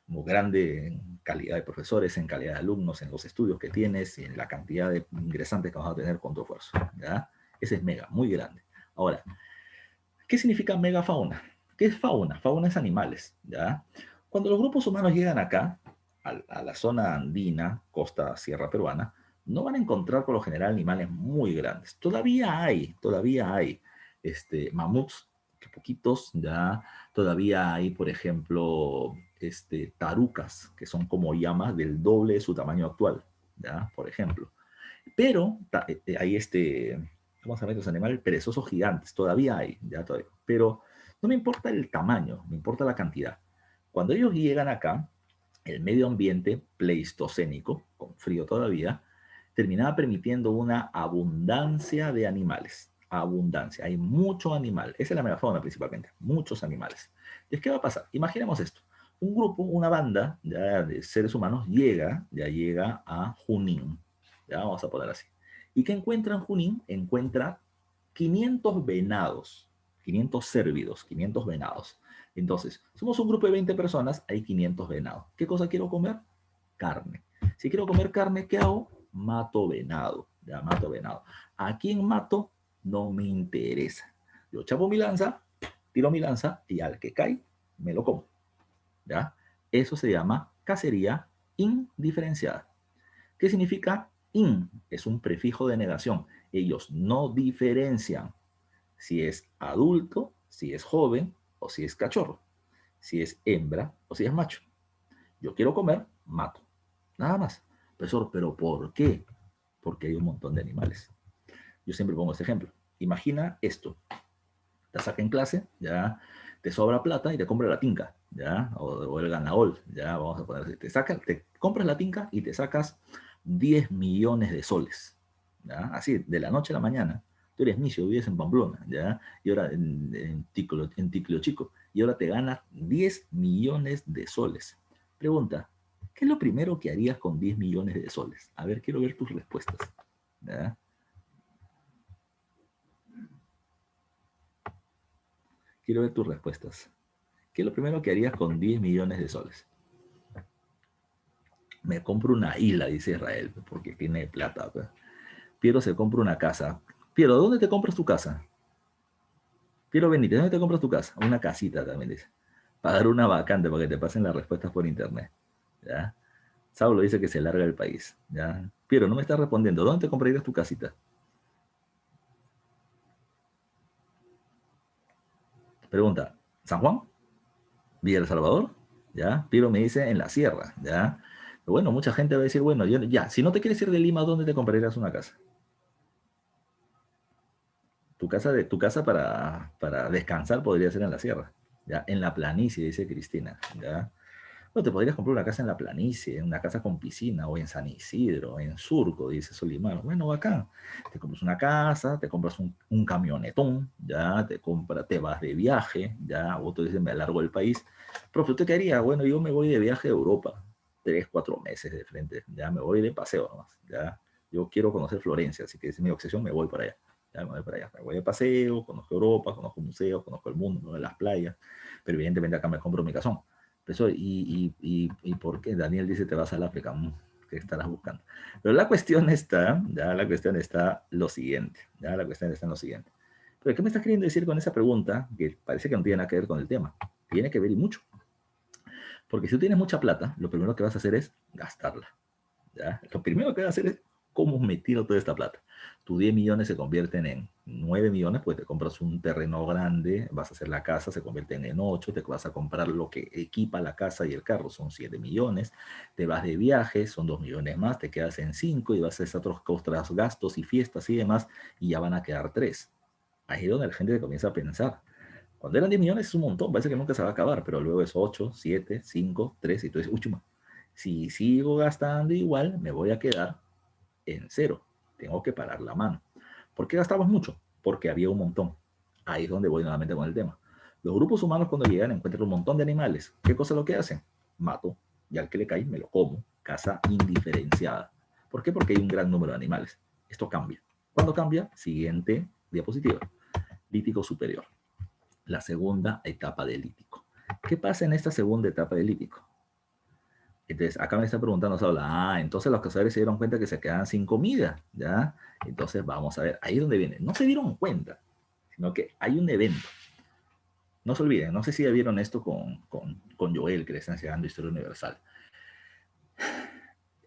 Muy grande en calidad de profesores, en calidad de alumnos, en los estudios que tienes y en la cantidad de ingresantes que vas a tener con tu esfuerzo, ¿ya? Ese es mega, muy grande. Ahora, ¿qué significa megafauna? ¿Qué es fauna? Fauna es animales, ¿ya? Cuando los grupos humanos llegan acá, a la zona andina, costa sierra peruana, no van a encontrar por lo general animales muy grandes. Todavía hay mamuts, que poquitos, ya. Todavía hay, por ejemplo, tarucas, que son como llamas del doble de su tamaño actual, ya, por ejemplo. Pero hay ¿cómo se llaman los animales? Perezosos gigantes, todavía hay, ya todavía. Pero no me importa el tamaño, me importa la cantidad. Cuando ellos llegan acá, el medio ambiente pleistocénico, con frío todavía, terminaba permitiendo una abundancia de animales. Abundancia, hay mucho animal. Esa es la megafauna principalmente, muchos animales. Entonces, ¿qué va a pasar? Imaginemos esto. Un grupo, una banda ya, de seres humanos ya llega a Junín. Ya vamos a poner así. ¿Y qué encuentra en Junín? Encuentra 500 venados, 500 cérvidos, 500 venados. Entonces, somos un grupo de 20 personas, hay 500 venados. ¿Qué cosa quiero comer? Carne. Si quiero comer carne, ¿qué hago? Mato venado. ya mato venado. ¿A quién mato? No me interesa. Yo chapo mi lanza, tiro mi lanza y al que cae, me lo como. ¿Ya? Eso se llama cacería indiferenciada. ¿Qué significa in? Es un prefijo de negación. Ellos no diferencian si es adulto, si es joven o si es cachorro, si es hembra o si es macho. Yo quiero comer, mato. Nada más. Profesor, ¿pero por qué? Porque hay un montón de animales. Yo siempre pongo este ejemplo. Imagina esto. Te saca en clase, ya te sobra plata y te compras la tinca, ya, o el ganaol, ya, vamos a poner, te compras la tinca y te sacas 10 millones de soles, ya, así, de la noche a la mañana. Tú eres misio, vives en Pamplona, ya, y ahora en Ticlo Chico, y ahora te ganas 10 millones de soles. Pregunta, ¿qué es lo primero que harías con 10 millones de soles? A ver, quiero ver tus respuestas, ¿ya? Quiero ver tus respuestas. ¿Qué es lo primero que harías con 10 millones de soles? Me compro una isla, dice Israel, porque tiene plata. Pues. Piero se compra una casa. Piero, ¿dónde te compras tu casa? Piero Benítez, ¿dónde te compras tu casa? Una casita también dice. Pagar una vacante para que te pasen las respuestas por internet. ¿Ya? Saulo dice que se larga el país. ¿Ya? Piero, no me estás respondiendo. ¿Dónde te comprarías tu casita? Pregunta, ¿San Juan? ¿Villa El Salvador? ¿Ya? Piero me dice en la sierra. ¿Ya? Pero bueno, mucha gente va a decir, bueno, yo, ya, si no te quieres ir de Lima, ¿dónde te comprarías una casa? Tu casa para descansar podría ser en la sierra, ¿ya? En la planicie, dice Cristina, ¿ya? No, te podrías comprar una casa en la planicie, una casa con piscina, o en San Isidro, en Surco, dice Solimar. Bueno, acá te compras una casa, te compras un camionetón, ya, te vas de viaje, ya, otro dice, me alargo del país. Profe, ¿usted qué haría? Bueno, yo me voy de viaje a Europa, 3, 4 meses de frente, ya, me voy de paseo nomás, ya. Yo quiero conocer Florencia, así que es mi obsesión, me voy para allá. Ya me voy para allá, me voy de paseo, conozco Europa, conozco museos, conozco el mundo, ¿no? Las playas, pero evidentemente acá me compro mi casón. Profesor, ¿y por qué? Daniel dice te vas al África, ¿qué estarás buscando? Pero la cuestión está, ya la cuestión está lo siguiente, ya la cuestión está en lo siguiente. Pero ¿qué me estás queriendo decir con esa pregunta? Que parece que no tiene nada que ver con el tema. Tiene que ver y mucho. Porque si tú tienes mucha plata, lo primero que vas a hacer es gastarla. ¿Ya? Lo primero que vas a hacer es cómo me tiro toda esta plata. Tus 10 millones se convierten en 9 millones, pues te compras un terreno grande, vas a hacer la casa, se convierten en 8, te vas a comprar lo que equipa la casa y el carro, son 7 millones, te vas de viaje, son 2 millones más, te quedas en 5 y vas a hacer otros gastos y fiestas y demás, y ya van a quedar 3. Ahí es donde la gente comienza a pensar. Cuando eran 10 millones es un montón, parece que nunca se va a acabar, pero luego es 8, 7, 5, 3 y tú dices, uchuma, si sigo gastando igual, me voy a quedar en cero. Tengo que parar la mano. ¿Por qué gastamos mucho? Porque había un montón. Ahí es donde voy nuevamente con el tema. Los grupos humanos cuando llegan encuentran un montón de animales. ¿Qué cosa es lo que hacen? Mato y al que le cae me lo como. Caza indiferenciada. ¿Por qué? Porque hay un gran número de animales. Esto cambia. ¿Cuándo cambia? Siguiente diapositiva. Lítico superior. La segunda etapa del lítico. ¿Qué pasa en esta segunda etapa del lítico? Entonces, acá me está preguntando Saula, entonces los cazadores se dieron cuenta que se quedaban sin comida, ¿ya? Entonces, vamos a ver, ahí es donde viene. No se dieron cuenta, sino que hay un evento. No se olviden, no sé si ya vieron esto con Joel, que le están enseñando Historia Universal.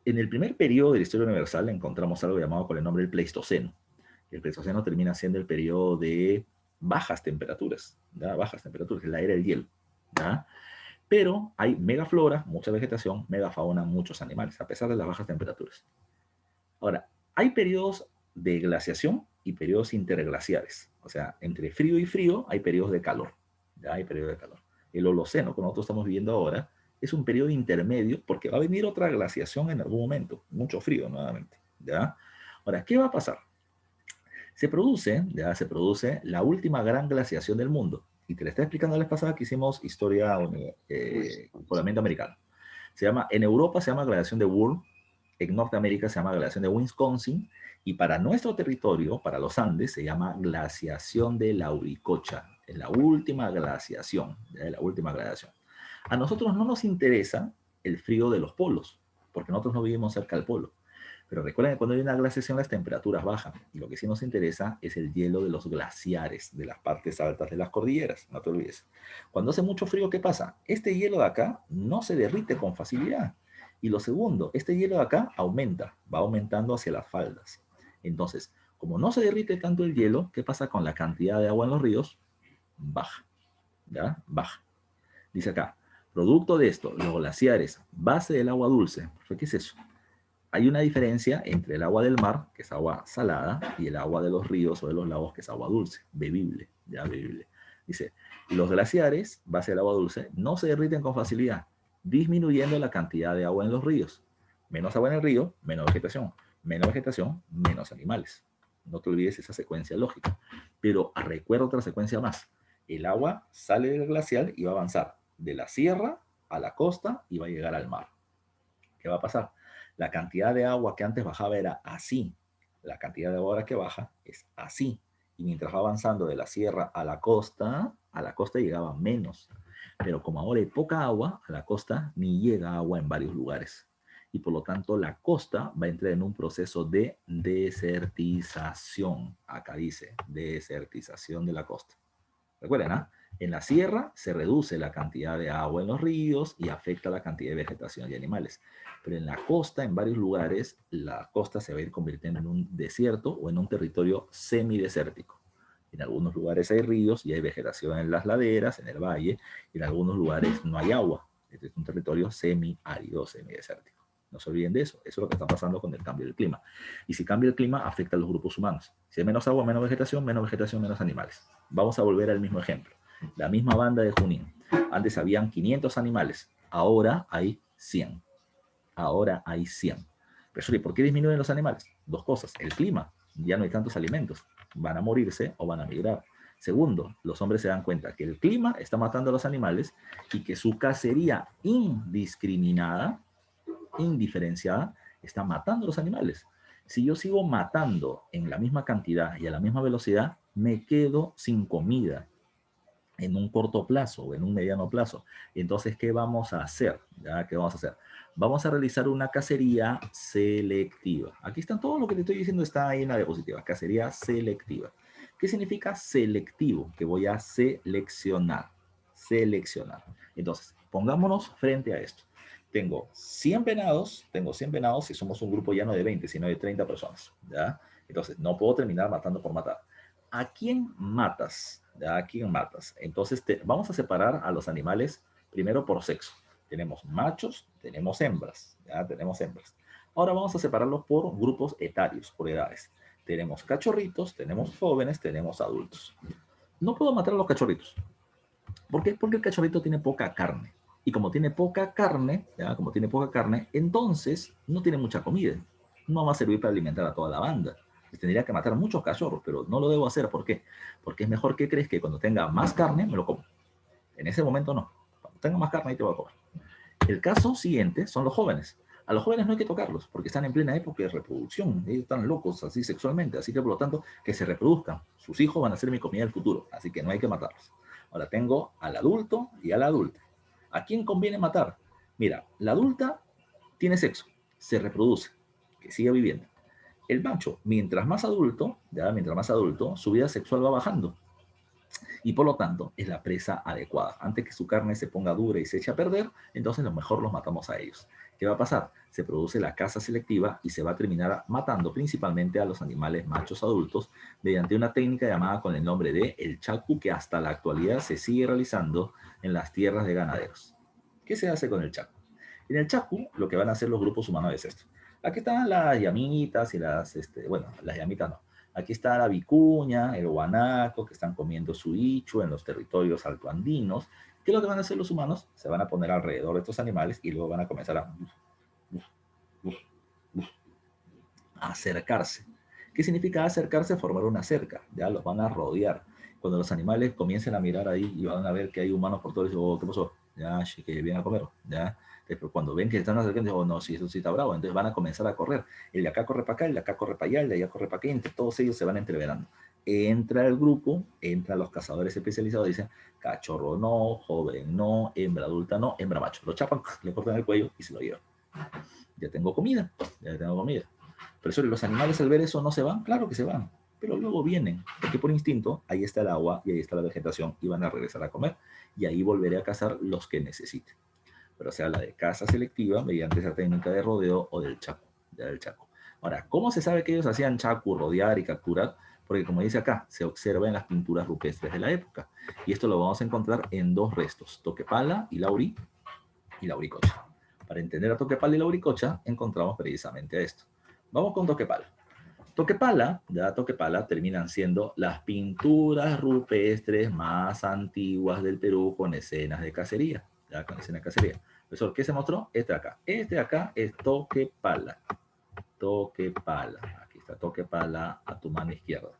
En el primer periodo de la Historia Universal encontramos algo llamado con el nombre del Pleistoceno. El Pleistoceno termina siendo el periodo de bajas temperaturas, ¿ya? Bajas temperaturas, la era del hielo, ¿ya? Pero hay megaflora, mucha vegetación, megafauna, muchos animales, a pesar de las bajas temperaturas. Ahora, hay periodos de glaciación y periodos interglaciares. O sea, entre frío y frío hay periodos de calor. ¿Ya? Hay periodos de calor. El Holoceno, que nosotros estamos viviendo ahora, es un periodo intermedio porque va a venir otra glaciación en algún momento. Mucho frío nuevamente. ¿Ya? Ahora, ¿qué va a pasar? Se produce la última gran glaciación del mundo. Y te la estaba explicando la vez pasada que hicimos historia poblamiento americano. En Europa se llama glaciación de Würm, en Norteamérica se llama glaciación de Wisconsin, y para nuestro territorio, para los Andes, se llama glaciación de Lauricocha. Es la última glaciación, la última glaciación. A nosotros no nos interesa el frío de los polos, porque nosotros no vivimos cerca del polo. Pero recuerden que cuando hay una glaciación las temperaturas bajan. Y lo que sí nos interesa es el hielo de los glaciares, de las partes altas de las cordilleras. No te olvides. Cuando hace mucho frío, ¿qué pasa? Este hielo de acá no se derrite con facilidad. Y lo segundo, este hielo de acá aumenta, va aumentando hacia las faldas. Entonces, como no se derrite tanto el hielo, ¿qué pasa con la cantidad de agua en los ríos? Baja, ¿ya? Baja. Dice acá, producto de esto, los glaciares, base del agua dulce. ¿Qué es eso? Hay una diferencia entre el agua del mar, que es agua salada, y el agua de los ríos o de los lagos, que es agua dulce, bebible, ya bebible. Dice, los glaciares, base del agua dulce, no se derriten con facilidad, disminuyendo la cantidad de agua en los ríos. Menos agua en el río, menos vegetación, menos animales. No te olvides esa secuencia lógica. Pero recuerda otra secuencia más. El agua sale del glacial y va a avanzar de la sierra a la costa y va a llegar al mar. ¿Qué va a pasar? La cantidad de agua que antes bajaba era así. La cantidad de agua que baja es así. Y mientras va avanzando de la sierra a la costa llegaba menos. Pero como ahora hay poca agua, a la costa ni llega agua en varios lugares. Y por lo tanto la costa va a entrar en un proceso de desertización. Acá dice, desertización de la costa. Recuerden, ¿ah? En la sierra se reduce la cantidad de agua en los ríos y afecta la cantidad de vegetación y animales. Pero en la costa, en varios lugares, la costa se va a ir convirtiendo en un desierto o en un territorio semidesértico. En algunos lugares hay ríos y hay vegetación en las laderas, en el valle, y en algunos lugares no hay agua. Este es un territorio semiárido, semidesértico. No se olviden de eso. Eso es lo que está pasando con el cambio del clima. Y si cambia el clima, afecta a los grupos humanos. Si hay menos agua, menos vegetación, menos animales. Vamos a volver al mismo ejemplo. La misma banda de Junín. Antes habían 500 animales. Ahora hay 100. Ahora hay 100. Pero, ¿por qué disminuyen los animales? Dos cosas. El clima. Ya no hay tantos alimentos. Van a morirse o van a migrar. Segundo, los hombres se dan cuenta que el clima está matando a los animales y que su cacería indiscriminada, indiferenciada, está matando a los animales. Si yo sigo matando en la misma cantidad y a la misma velocidad, me quedo sin comida en un corto plazo o en un mediano plazo. Entonces, ¿qué vamos a hacer? ¿Ya? ¿Qué vamos a hacer? Vamos a realizar una cacería selectiva. Aquí están todo lo que te estoy diciendo, está ahí en la diapositiva. Cacería selectiva. ¿Qué significa selectivo? Que voy a seleccionar. Seleccionar. Entonces, pongámonos frente a esto. Tengo 100 venados si somos un grupo ya no de 20, sino de 30 personas. ¿Ya? Entonces, no puedo terminar matando por matar. ¿A quién matas? ¿A quién matas? Entonces, vamos a separar a los animales primero por sexo. Tenemos machos, tenemos hembras. ¿Ya? Tenemos hembras. Ahora vamos a separarlos por grupos etarios, por edades. Tenemos cachorritos, tenemos jóvenes, tenemos adultos. No puedo matar a los cachorritos. ¿Por qué? Porque el cachorrito tiene poca carne. Y como tiene poca carne, ¿ya? Como tiene poca carne, entonces no tiene mucha comida. No va a servir para alimentar a toda la banda. Tendría que matar muchos cachorros, pero no lo debo hacer. ¿Por qué? Porque es mejor que crees que cuando tenga más carne me lo como. En ese momento no. Cuando tenga más carne ahí te voy a comer. El caso siguiente son los jóvenes. A los jóvenes no hay que tocarlos porque están en plena época de reproducción. Ellos están locos así sexualmente. Así que por lo tanto que se reproduzcan. Sus hijos van a ser mi comida del futuro. Así que no hay que matarlos. Ahora tengo al adulto y a la adulta. ¿A quién conviene matar? Mira, la adulta tiene sexo, se reproduce, que siga viviendo. El macho, mientras más adulto, su vida sexual va bajando. Y por lo tanto, es la presa adecuada. Antes que su carne se ponga dura y se eche a perder, entonces lo mejor los matamos a ellos. ¿Qué va a pasar? Se produce la caza selectiva y se va a terminar matando principalmente a los animales machos adultos mediante una técnica llamada con el nombre de el chacu, que hasta la actualidad se sigue realizando en las tierras de ganaderos. ¿Qué se hace con el chacu? En el chacu, lo que van a hacer los grupos humanos es esto. Aquí están las llamitas y las llamitas no. Aquí está la vicuña, el guanaco, que están comiendo su ichu en los territorios altoandinos. ¿Qué es lo que van a hacer los humanos? Se van a poner alrededor de estos animales y luego van a comenzar a acercarse. ¿Qué significa acercarse? Formar una cerca. Ya los van a rodear. Cuando los animales comiencen a mirar ahí y van a ver que hay humanos por todos, oh, ¿qué pasó? Ya, que vienen a comer. Ya. Pero cuando ven que están acercando, oh, no, sí, eso sí está bravo. Entonces van a comenzar a correr. El de acá corre para acá, el de acá corre para allá, el de allá corre para acá. Entre todos ellos se van entreverando. Entra el grupo, entran los cazadores especializados, dicen cachorro no, joven no, hembra adulta no, hembra macho. Lo chapan, le cortan el cuello y se lo llevan. Ya tengo comida, ya tengo comida. Profesor, ¿y los animales al ver eso no se van? Claro que se van, pero luego vienen, porque por instinto ahí está el agua y ahí está la vegetación y van a regresar a comer y ahí volveré a cazar los que necesite. Pero se habla de caza selectiva mediante esa técnica de rodeo o del chaco, ya del chaco. Ahora, ¿cómo se sabe que ellos hacían chaco, rodear y capturar? Porque como dice acá, se observa en las pinturas rupestres de la época. Y esto lo vamos a encontrar en dos restos, Toquepala y Lauricocha. Para entender a Toquepala y Lauricocha, encontramos precisamente a esto. Vamos con Toquepala. Toquepala terminan siendo las pinturas rupestres más antiguas del Perú con escenas de cacería. Ya, con escenas de cacería. Profesor, ¿qué se mostró? Este de acá. Este de acá es Toquepala. Toquepala. Aquí está Toquepala a tu mano izquierda.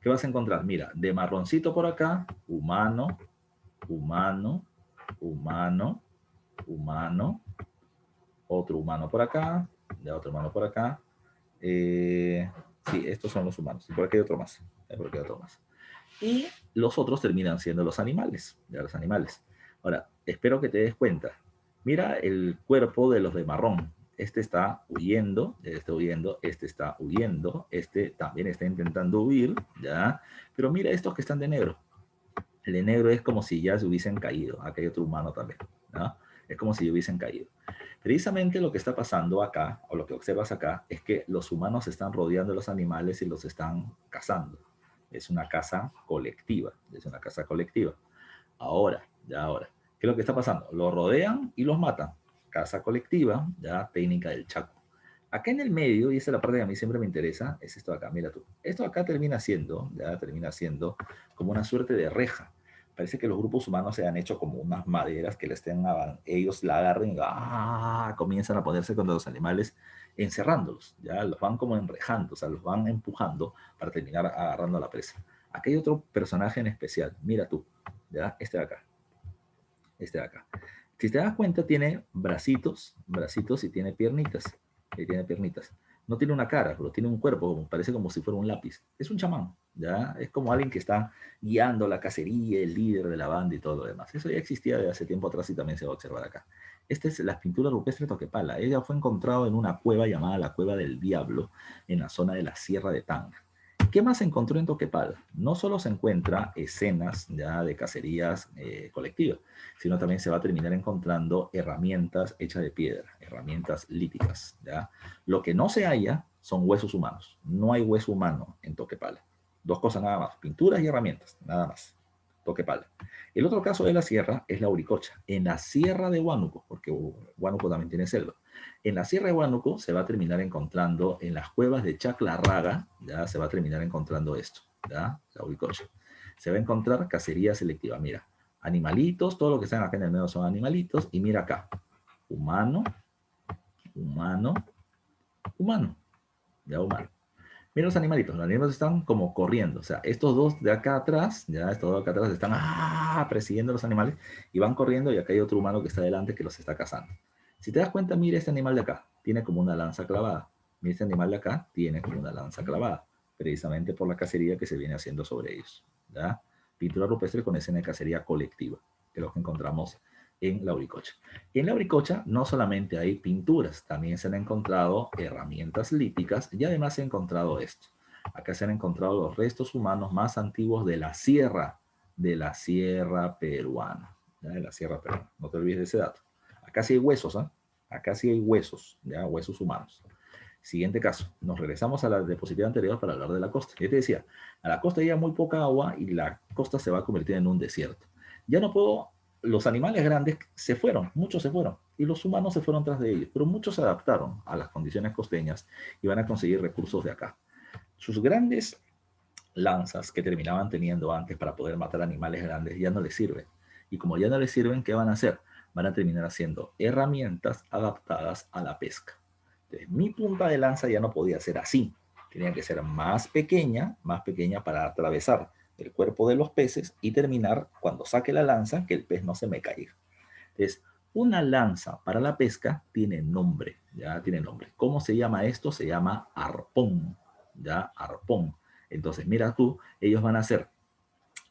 ¿Qué vas a encontrar? Mira, de marroncito por acá, humano, humano, humano, humano, otro humano por acá, ya otro humano por acá. Sí, estos son los humanos. Y por aquí hay otro más. Por aquí hay otro más. Y los otros terminan siendo los animales. Ya los animales. Ahora, espero que te des cuenta. Mira el cuerpo de los de marrón. Este está huyendo, este está huyendo, este también está intentando huir, ¿ya? Pero mira estos que están de negro. El de negro es como si ya se hubiesen caído. Acá hay otro humano también, ¿no? Es como si hubiesen caído. Precisamente lo que está pasando acá, o lo que observas acá, es que los humanos están rodeando a los animales y los están cazando. Es una caza colectiva, es una caza colectiva. Ahora, ¿qué es lo que está pasando? Los rodean y los matan. Caza colectiva, ya técnica del Chaco. Acá en el medio, y esta es la parte que a mí siempre me interesa, es esto de acá, mira tú. Esto acá termina siendo como una suerte de reja. Parece que los grupos humanos se han hecho como unas maderas que ellos la agarren y comienzan a ponerse contra los animales, encerrándolos, ya los van como enrejando, o sea, los van empujando para terminar agarrando a la presa. Aquí hay otro personaje en especial, mira tú, ya, este de acá, este de acá. Si te das cuenta, tiene bracitos y tiene piernitas. Y tiene piernitas. No tiene una cara, pero tiene un cuerpo, parece como si fuera un lápiz. Es un chamán, ¿ya? Es como alguien que está guiando la cacería, el líder de la banda y todo lo demás. Eso ya existía de hace tiempo atrás y también se va a observar acá. Esta es la pintura rupestre Toquepala. Ella fue encontrada en una cueva llamada la Cueva del Diablo, en la zona de la Sierra de Tanga. ¿Qué más se encontró en Toquepala? No solo se encuentra escenas ya de cacerías colectivas, sino también se va a terminar encontrando herramientas hechas de piedra, herramientas líticas, ¿ya? Lo que no se halla son huesos humanos. No hay hueso humano en Toquepala. Dos cosas nada más, pinturas y herramientas, nada más. Toquepala. El otro caso de la sierra es la Lauricocha, en la sierra de Huánuco, porque Huánuco también tiene selva. En la sierra de Huánuco se va a terminar encontrando, en las cuevas de Chaclarraga, ya se va a terminar encontrando esto, ya, la Lauricocha. Se va a encontrar cacería selectiva, mira, animalitos, todo lo que están acá en el medio son animalitos, y mira acá, humano, humano, humano, ya humano. Mira los animalitos están como corriendo, o sea, estos dos de acá atrás, ya estos dos de acá atrás están persiguiendo a los animales y van corriendo y acá hay otro humano que está delante que los está cazando. Si te das cuenta, mira este animal de acá, tiene como una lanza clavada. Mira este animal de acá, tiene como una lanza clavada, precisamente por la cacería que se viene haciendo sobre ellos, ¿ya? Pintura rupestre con escena de cacería colectiva, que es lo que encontramos en Lauricocha. En Lauricocha no solamente hay pinturas, también se han encontrado herramientas líticas y además se ha encontrado esto. Acá se han encontrado los restos humanos más antiguos de la sierra peruana. ¿Ya? De la sierra peruana. No te olvides de ese dato. Acá sí hay huesos, ¿eh? Acá sí hay huesos, ¿ya? Huesos humanos. Siguiente caso, nos regresamos a la diapositiva anterior para hablar de la costa. Yo te decía, a la costa llega muy poca agua y la costa se va a convertir en un desierto. Ya no puedo, los animales grandes se fueron, muchos se fueron, y los humanos se fueron tras de ellos, pero muchos se adaptaron a las condiciones costeñas y van a conseguir recursos de acá. Sus grandes lanzas que terminaban teniendo antes para poder matar animales grandes ya no les sirven. Y como ya no les sirven, ¿qué van a hacer? Van a terminar haciendo herramientas adaptadas a la pesca. Entonces, mi punta de lanza ya no podía ser así. Tenía que ser más pequeña para atravesar el cuerpo de los peces y terminar, cuando saque la lanza, que el pez no se me caiga. Entonces, una lanza para la pesca tiene nombre, ya tiene nombre. ¿Cómo se llama esto? Se llama arpón, ya, arpón. Entonces, mira tú, ellos van a hacer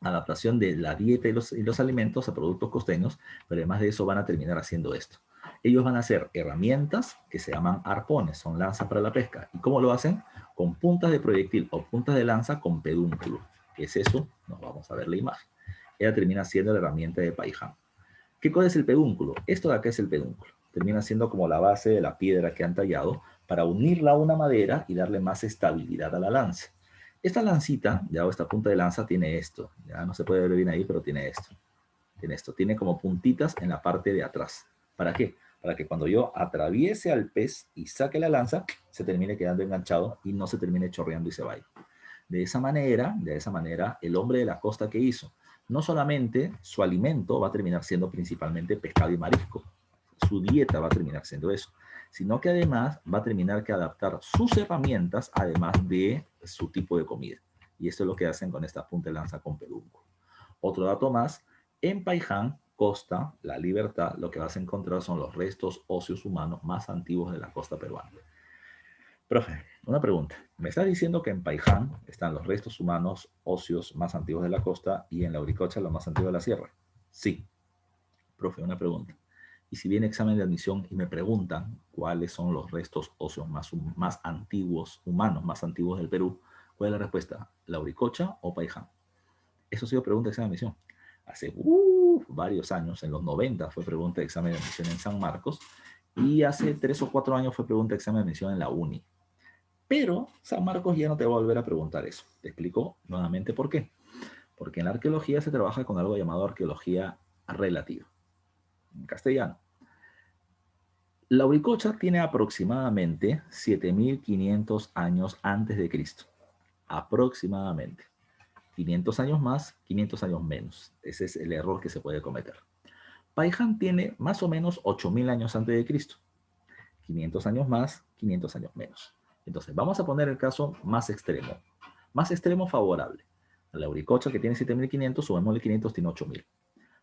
adaptación de la dieta y los alimentos a productos costeños, pero además de eso van a terminar haciendo esto. Ellos van a hacer herramientas que se llaman arpones, son lanzas para la pesca. ¿Y cómo lo hacen? Con puntas de proyectil o puntas de lanza con pedúnculo. ¿Qué es eso? Nos vamos a ver la imagen. Ella termina siendo la herramienta de Pai-Han. ¿Qué cosa es el pedúnculo? Esto de acá es el pedúnculo. Termina siendo como la base de la piedra que han tallado para unirla a una madera y darle más estabilidad a la lanza. Esta lancita, ya, o esta punta de lanza, tiene esto. Ya no se puede ver bien ahí, pero tiene esto. Tiene esto. Tiene como puntitas en la parte de atrás. ¿Para qué? Para que cuando yo atraviese al pez y saque la lanza, se termine quedando enganchado y no se termine chorreando y se vaya. De esa manera, el hombre de la costa, ¿qué hizo? No solamente su alimento va a terminar siendo principalmente pescado y marisco, su dieta va a terminar siendo eso, sino que además va a terminar que adaptar sus herramientas además de su tipo de comida. Y esto es lo que hacen con esta punta de lanza con pedúnculo. Otro dato más, en Pai-Han, Costa, La Libertad, lo que vas a encontrar son los restos óseos humanos más antiguos de la costa peruana. Profe, una pregunta. Me está diciendo que en Pai-Han están los restos humanos óseos más antiguos de la costa y en Lauricocha los más antiguos de la sierra. Sí. Profe, una pregunta. Y si viene examen de admisión y me preguntan cuáles son los restos óseos más antiguos, humanos más antiguos del Perú, ¿cuál es la respuesta? ¿Lauricocha o Pai-Han? Eso ha sido pregunta de examen de admisión. Hace varios años, en los 90 fue pregunta de examen de admisión en San Marcos y hace 3 o 4 años fue pregunta de examen de admisión en la UNI. Pero San Marcos ya no te va a volver a preguntar eso. Te explico nuevamente por qué. Porque en la arqueología se trabaja con algo llamado arqueología relativa. En castellano. Lauricocha tiene aproximadamente 7.500 años antes de Cristo. Aproximadamente. 500 años más, 500 años menos. Ese es el error que se puede cometer. Pai-Han tiene más o menos 8.000 años antes de Cristo. 500 años más, 500 años menos. Entonces, vamos a poner el caso más extremo. Más extremo favorable. A Lauricocha, que tiene 7.500, sumémosle 500, tiene 8.000.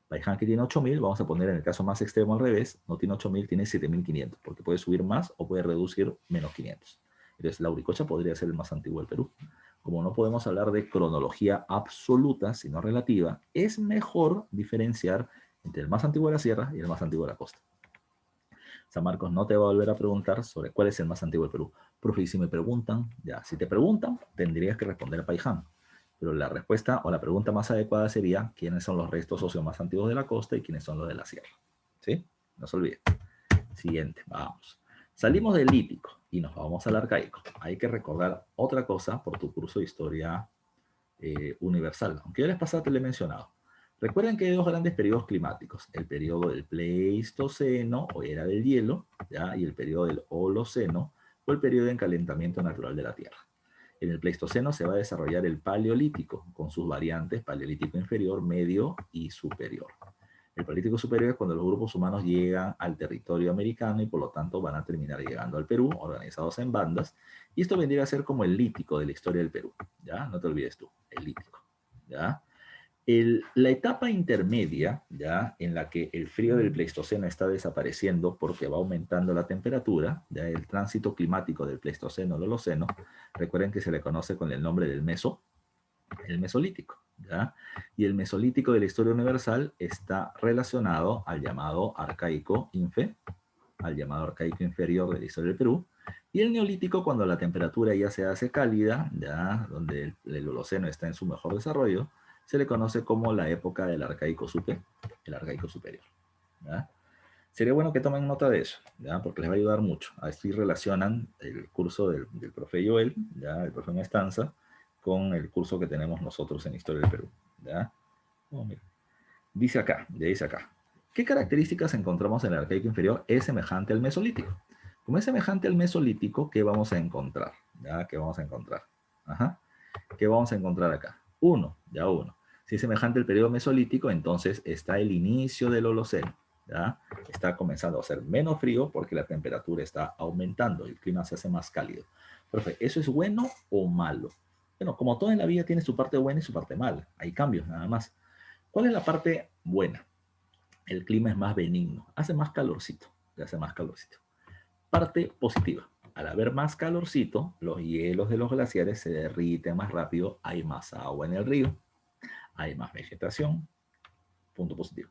Pai-Han, que tiene 8.000, vamos a poner en el caso más extremo al revés, no tiene 8.000, tiene 7.500, porque puede subir más o puede reducir menos 500. Entonces, Lauricocha podría ser el más antiguo del Perú. Como no podemos hablar de cronología absoluta, sino relativa, es mejor diferenciar entre el más antiguo de la sierra y el más antiguo de la costa. San Marcos no te va a volver a preguntar sobre cuál es el más antiguo del Perú. Profe, y si me preguntan, ya, si te preguntan, tendrías que responder a Pai-Han. Pero la respuesta o la pregunta más adecuada sería quiénes son los restos óseos más antiguos de la costa y quiénes son los de la sierra. ¿Sí? No se olvide. Siguiente, vamos. Salimos del lítico y nos vamos al arcaico. Hay que recordar otra cosa por tu curso de historia universal, aunque yo les pasado te lo he mencionado. Recuerden que hay dos grandes periodos climáticos, el periodo del Pleistoceno o era del hielo, ¿ya? Y el periodo del Holoceno o el periodo de encalentamiento natural de la Tierra. En el Pleistoceno se va a desarrollar el Paleolítico con sus variantes Paleolítico inferior, medio y superior. El Paleolítico superior es cuando los grupos humanos llegan al territorio americano y por lo tanto van a terminar llegando al Perú, organizados en bandas, y esto vendría a ser como el lítico de la historia del Perú, ¿ya? No te olvides tú, el lítico, ¿ya? La etapa intermedia, ¿ya? En la que el frío del Pleistoceno está desapareciendo porque va aumentando la temperatura, ¿ya? El tránsito climático del Pleistoceno al Holoceno, recuerden que se le conoce con el nombre del el Mesolítico, ¿ya? Y el Mesolítico de la historia universal está relacionado al llamado arcaico al llamado arcaico inferior de la historia del Perú, y el Neolítico cuando la temperatura ya se hace cálida, ya donde el Holoceno está en su mejor desarrollo, se le conoce como la época del arcaico superior. ¿Ya? Sería bueno que tomen nota de eso, ¿ya? Porque les va a ayudar mucho. Así relacionan el curso del profe Joel, ¿ya? El profe Mestanza, con el curso que tenemos nosotros en Historia del Perú. ¿Ya? Oh, mira. Dice acá, ¿qué características encontramos en el arcaico inferior? Es semejante al mesolítico. Como es semejante al mesolítico, ¿qué vamos a encontrar? ¿Ya? ¿Qué vamos a encontrar? Ajá. ¿Qué vamos a encontrar acá? Uno. Si es semejante al periodo mesolítico, entonces está el inicio del Holoceno. ¿Ya? Está comenzando a ser menos frío porque la temperatura está aumentando, el clima se hace más cálido. Profe, ¿eso es bueno o malo? Bueno, como todo en la vida tiene su parte buena y su parte mala. Hay cambios nada más. ¿Cuál es la parte buena? El clima es más benigno, hace más calorcito, Parte positiva, al haber más calorcito, los hielos de los glaciares se derriten más rápido, hay más agua en el río, hay más vegetación, punto positivo.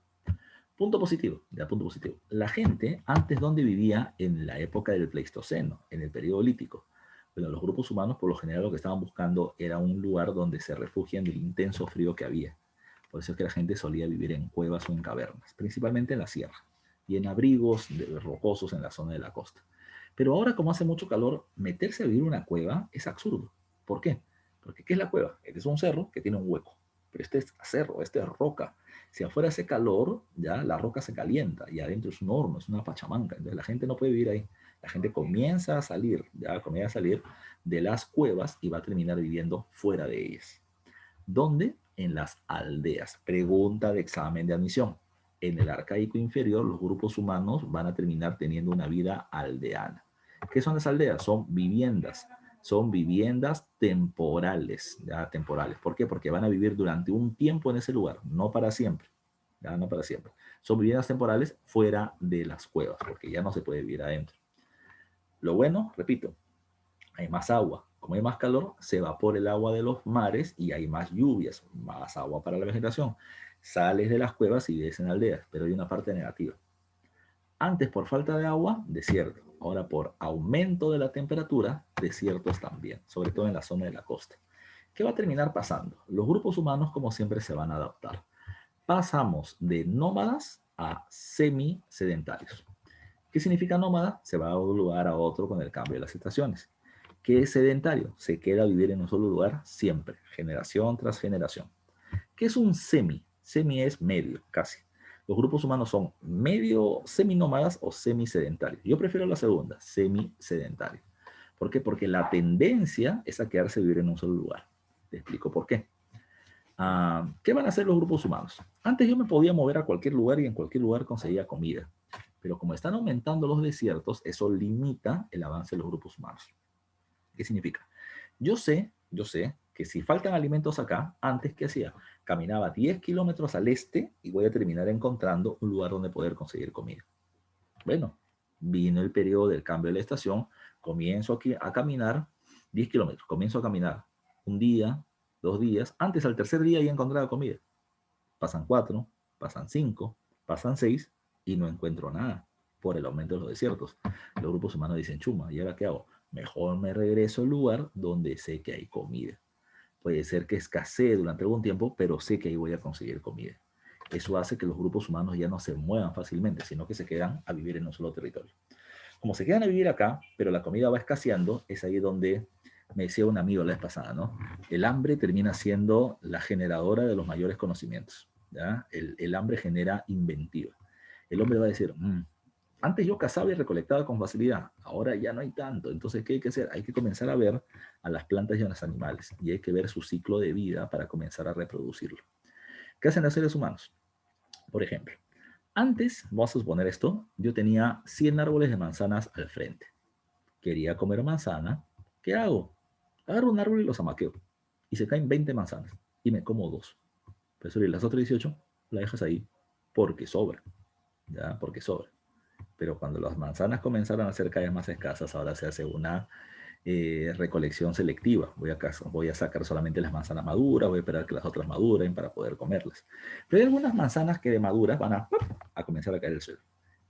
Punto positivo, ya punto positivo. La gente antes donde vivía en la época del Pleistoceno, en el periodo lítico. Bueno, los grupos humanos por lo general lo que estaban buscando era un lugar donde se refugian del intenso frío que había. Por eso es que la gente solía vivir en cuevas o en cavernas, principalmente en la sierra, y en abrigos rocosos en la zona de la costa. Pero ahora, como hace mucho calor, meterse a vivir en una cueva es absurdo. ¿Por qué? Porque ¿qué es la cueva? Este es un cerro que tiene un hueco, pero este es cerro, este es roca. Si afuera hace calor, ya la roca se calienta y adentro es un horno, es una pachamanca. Entonces la gente no puede vivir ahí. La gente comienza a salir, ya comienza a salir de las cuevas y va a terminar viviendo fuera de ellas. ¿Dónde? En las aldeas. Pregunta de examen de admisión. En el arcaico inferior, los grupos humanos van a terminar teniendo una vida aldeana. ¿Qué son las aldeas? Son viviendas temporales, ya temporales. ¿Por qué? Porque van a vivir durante un tiempo en ese lugar, no para siempre, ya no para siempre. Son viviendas temporales fuera de las cuevas, porque ya no se puede vivir adentro. Lo bueno, repito, hay más agua. Como hay más calor, se evapora el agua de los mares y hay más lluvias, más agua para la vegetación. Sales de las cuevas y vives en aldeas, pero hay una parte negativa. Antes por falta de agua, desierto. Ahora por aumento de la temperatura, desiertos también, sobre todo en la zona de la costa. ¿Qué va a terminar pasando? Los grupos humanos, como siempre, se van a adaptar. Pasamos de nómadas a semi-sedentarios. ¿Qué significa nómada? Se va de un lugar a otro con el cambio de las estaciones. ¿Qué es sedentario? Se queda a vivir en un solo lugar siempre, generación tras generación. ¿Qué es un semi? Semi es medio, casi. Los grupos humanos son medio seminómadas o semisedentarios. Yo prefiero la segunda, semisedentario. ¿Por qué? Porque la tendencia es a quedarse a vivir en un solo lugar. Te explico por qué. ¿Qué van a hacer los grupos humanos? Antes yo me podía mover a cualquier lugar y en cualquier lugar conseguía comida. Pero como están aumentando los desiertos, eso limita el avance de los grupos humanos. ¿Qué significa? Yo sé que si faltan alimentos acá, antes que hacía, caminaba 10 kilómetros al este y voy a terminar encontrando un lugar donde poder conseguir comida. Bueno, vino el periodo del cambio de la estación, comienzo aquí a caminar 10 kilómetros, comienzo a caminar un día, 2 días, antes al tercer día ya encontraba comida. Pasan 4, pasan 5, pasan 6 y no encuentro nada por el aumento de los desiertos. Los grupos humanos dicen, chuma, ¿y ahora qué hago? Mejor me regreso al lugar donde sé que hay comida. Puede ser que escasee durante algún tiempo, pero sé que ahí voy a conseguir comida. Eso hace que los grupos humanos ya no se muevan fácilmente, sino que se quedan a vivir en un solo territorio. Como se quedan a vivir acá, pero la comida va escaseando, es ahí donde me decía un amigo la vez pasada, ¿no? El hambre termina siendo la generadora de los mayores conocimientos, ¿ya? El hambre genera inventiva. El hombre va a decir, antes yo cazaba y recolectaba con facilidad, ahora ya no hay tanto. Entonces, ¿qué hay que hacer? Hay que comenzar a ver a las plantas y a los animales y hay que ver su ciclo de vida para comenzar a reproducirlo. ¿Qué hacen los seres humanos? Por ejemplo, antes, vamos a suponer esto, yo tenía 100 árboles de manzanas al frente. Quería comer manzana, ¿qué hago? Agarro un árbol y los amaqueo. Y se caen 20 manzanas y me como 2. Pues y las otras 18 las dejas ahí porque sobra, ¿ya? Porque sobra. Pero cuando las manzanas comenzaron a ser cada vez más escasas, ahora se hace una recolección selectiva. Voy a sacar solamente las manzanas maduras, voy a esperar que las otras maduren para poder comerlas. Pero hay algunas manzanas que de maduras van a comenzar a caer el suelo.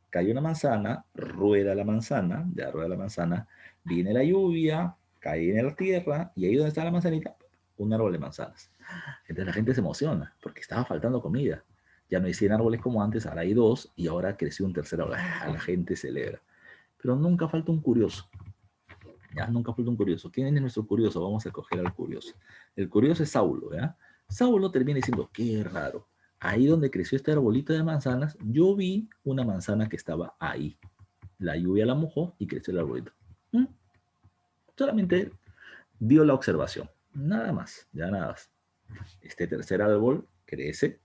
Cae una manzana, ya rueda la manzana, viene la lluvia, cae en la tierra y ahí donde está la manzanita, un árbol de manzanas. Entonces la gente se emociona porque estaba faltando comida. Ya no hay 100 árboles como antes, ahora hay 2 y ahora creció un tercer árbol. La gente celebra. Pero nunca falta un curioso. Ya, nunca falta un curioso. ¿Quién es nuestro curioso? Vamos a escoger al curioso. El curioso es Saulo, ¿ya? Saulo termina diciendo, qué raro. Ahí donde creció este arbolito de manzanas, yo vi una manzana que estaba ahí. La lluvia la mojó y creció el arbolito. Solamente dio la observación. Nada más, ya nada más. Este tercer árbol crece,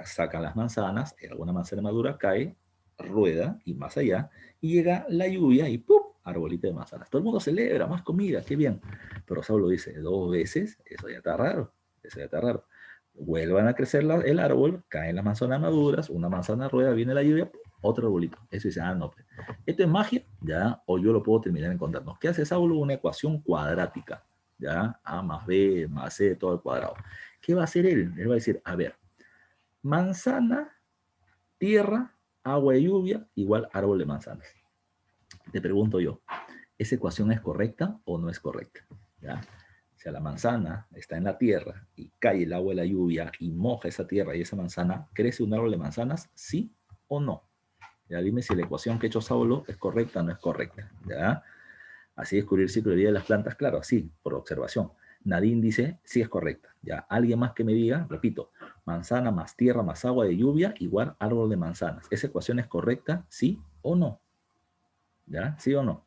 sacan las manzanas, alguna manzana madura cae, rueda y más allá, y llega la lluvia y ¡pum! Arbolito de manzanas. Todo el mundo celebra, más comida, qué bien. Pero Saulo dice, 2 veces, eso ya está raro, eso ya está raro. Vuelvan a crecer el árbol, caen las manzanas maduras, una manzana rueda, viene la lluvia, otro arbolito. Eso dice, no, pues, esto es magia, ya, o yo lo puedo terminar encontrando. ¿Qué hace Saulo? Una ecuación cuadrática, ya, A más B más C, todo al cuadrado. ¿Qué va a hacer él? Él va a decir, a ver, manzana tierra, agua de lluvia, igual árbol de manzanas. Te pregunto yo, ¿esa ecuación es correcta o no es correcta? ¿Ya? O sea, la manzana está en la tierra y cae el agua de la lluvia y moja esa tierra y esa manzana, ¿crece un árbol de manzanas? ¿Sí o no? Ya dime si la ecuación que he hecho Saulo es correcta o no es correcta. ¿Ya? Así descubrir el ciclo de vida de las plantas, claro, así, por observación. Nadine dice, sí es correcta. Ya, alguien más que me diga, repito, manzana más tierra más agua de lluvia igual árbol de manzanas. ¿Esa ecuación es correcta? ¿Sí o no? ¿Ya? ¿Sí o no?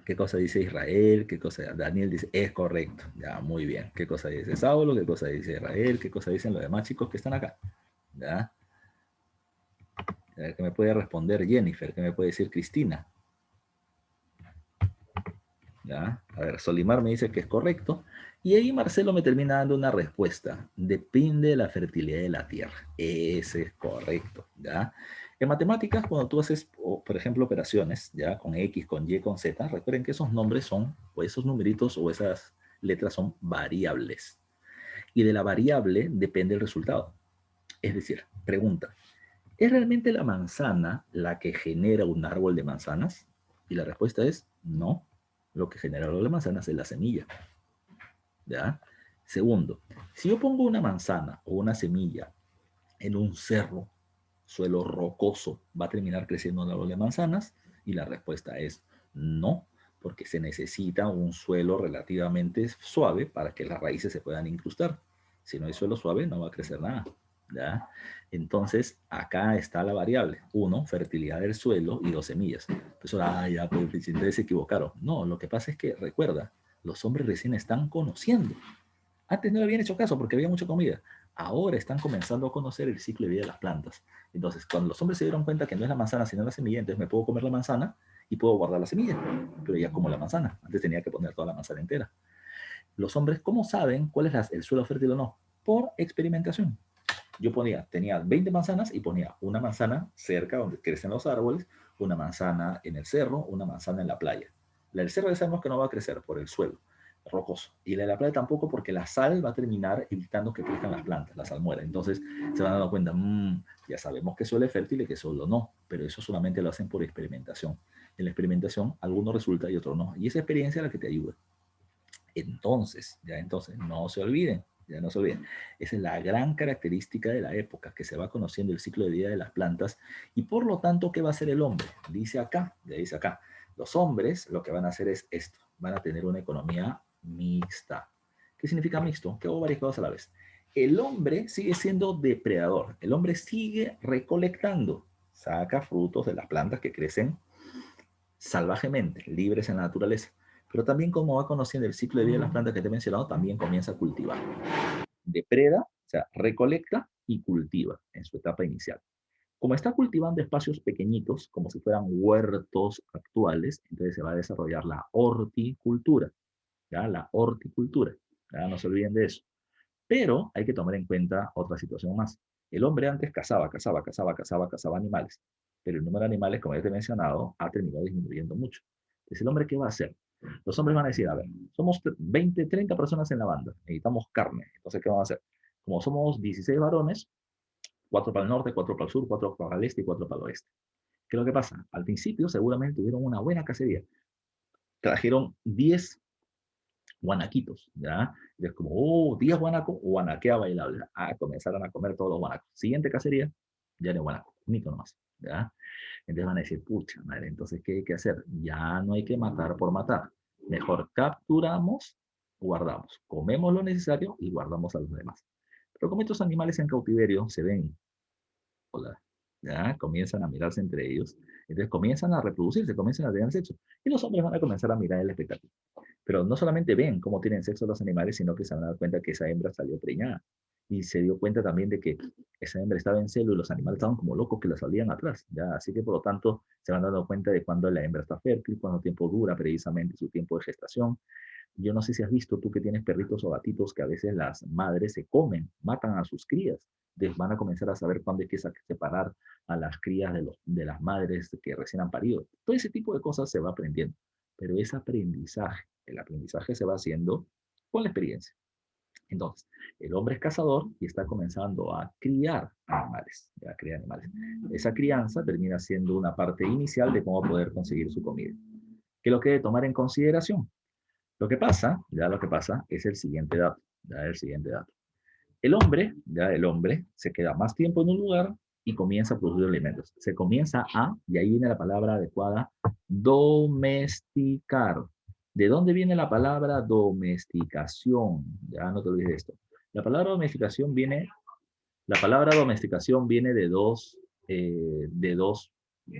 ¿Qué cosa dice Israel? ¿Qué cosa Daniel dice? Es correcto. Ya, muy bien. ¿Qué cosa dice Saulo? ¿Qué cosa dice Israel? ¿Qué cosa dicen los demás chicos que están acá? ¿Ya? ¿Qué me puede responder Jennifer? ¿Qué me puede decir Cristina? ¿Ya? A ver, Solimar me dice que es correcto. Y ahí Marcelo me termina dando una respuesta. Depende de la fertilidad de la tierra. Ese es correcto. ¿Ya? En matemáticas, cuando tú haces, por ejemplo, operaciones, ¿ya? Con X, con Y, con Z, recuerden que esos nombres son, o esos numeritos o esas letras son variables. Y de la variable depende el resultado. Es decir, pregunta, ¿es realmente la manzana la que genera un árbol de manzanas? Y la respuesta es no. Lo que genera el árbol de manzanas es la semilla. ¿Ya? Segundo, si yo pongo una manzana o una semilla en un cerro, suelo rocoso, ¿va a terminar creciendo un árbol de manzanas? Y la respuesta es no, porque se necesita un suelo relativamente suave para que las raíces se puedan incrustar. Si no hay suelo suave, no va a crecer nada. ¿Ya? Entonces, acá está la variable. Uno, fertilidad del suelo y dos, semillas. Entonces, ya, pues, entonces se equivocaron. No, lo que pasa es que, recuerda, los hombres recién están conociendo. Antes no le habían hecho caso porque había mucha comida. Ahora están comenzando a conocer el ciclo de vida de las plantas. Entonces, cuando los hombres se dieron cuenta que no es la manzana, sino la semilla, entonces me puedo comer la manzana y puedo guardar la semilla. Pero ya como la manzana. Antes tenía que poner toda la manzana entera. Los hombres, ¿cómo saben cuál es el suelo fértil o no? Por experimentación. Yo tenía 20 manzanas y ponía una manzana cerca donde crecen los árboles, una manzana en el cerro, una manzana en la playa. La del cerro ya sabemos que no va a crecer por el suelo rocoso. Y la de la playa tampoco porque la sal va a terminar evitando que crezcan las plantas, la salmuera. Entonces se van dando cuenta, ya sabemos que suelo es fértil y que suelo no, pero eso solamente lo hacen por experimentación. En la experimentación algunos resulta y otros no. Y esa experiencia es la que te ayuda. Entonces, no se olviden, ya no se olviden. Esa es la gran característica de la época, que se va conociendo el ciclo de vida de las plantas y por lo tanto, ¿qué va a hacer el hombre? Dice acá, ya dice acá, los hombres lo que van a hacer es esto, van a tener una economía mixta. ¿Qué significa mixto? Que hago varias cosas a la vez. El hombre sigue siendo depredador, el hombre sigue recolectando, saca frutos de las plantas que crecen salvajemente, libres en la naturaleza. Pero también como va conociendo el ciclo de vida de las plantas que te he mencionado, también comienza a cultivar. Depreda, o sea, recolecta y cultiva en su etapa inicial. Como está cultivando espacios pequeñitos, como si fueran huertos actuales, entonces se va a desarrollar la horticultura, ¿ya? La horticultura, ¿ya? No se olviden de eso. Pero hay que tomar en cuenta otra situación más. El hombre antes cazaba animales, pero el número de animales, como ya te he mencionado, ha terminado disminuyendo mucho. Entonces, ¿el hombre qué va a hacer? Los hombres van a decir, a ver, somos 20, 30 personas en la banda, necesitamos carne. Entonces, ¿qué vamos a hacer? Como somos 16 varones, 4 para el norte, 4 para el sur, 4 para el este y 4 para el oeste. ¿Qué es lo que pasa? Al principio seguramente tuvieron una buena cacería. Trajeron 10 guanaquitos, ¿ya? Y es como, 10 guanacos, guanaquea bailable. Ah, comenzaron a comer todos los guanacos. Siguiente cacería, ya no hay guanaco, único nomás, ¿ya? Entonces van a decir, pucha, madre, entonces, ¿qué hay que hacer? Ya no hay que matar por matar. Mejor capturamos, guardamos, comemos lo necesario y guardamos a los demás. Pero como estos animales en cautiverio se ven, hola, ya comienzan a mirarse entre ellos, entonces comienzan a reproducirse, comienzan a tener sexo. Y los hombres van a comenzar a mirar el espectáculo. Pero no solamente ven cómo tienen sexo los animales, sino que se van a dar cuenta que esa hembra salió preñada. Y se dio cuenta también de que esa hembra estaba en celo y los animales estaban como locos que la salían atrás. ¿Ya? Así que por lo tanto se van dando cuenta de cuándo la hembra está fértil, cuánto tiempo dura precisamente su tiempo de gestación. Yo no sé si has visto tú que tienes perritos o gatitos que a veces las madres se comen, matan a sus crías. Entonces van a comenzar a saber cuándo hay que separar a las crías de las madres que recién han parido. Todo ese tipo de cosas se va aprendiendo. Pero es aprendizaje. El aprendizaje se va haciendo con la experiencia. Entonces, el hombre es cazador y está comenzando a criar animales, a criar animales. Esa crianza termina siendo una parte inicial de cómo poder conseguir su comida. ¿Qué es lo que debe tomar en consideración? Lo que pasa es el siguiente dato, ya el siguiente dato. El hombre se queda más tiempo en un lugar y comienza a producir alimentos. Se comienza a, y ahí viene la palabra adecuada, domesticar. ¿De dónde viene la palabra domesticación? Ya no te olvides de esto. La palabra domesticación viene de dos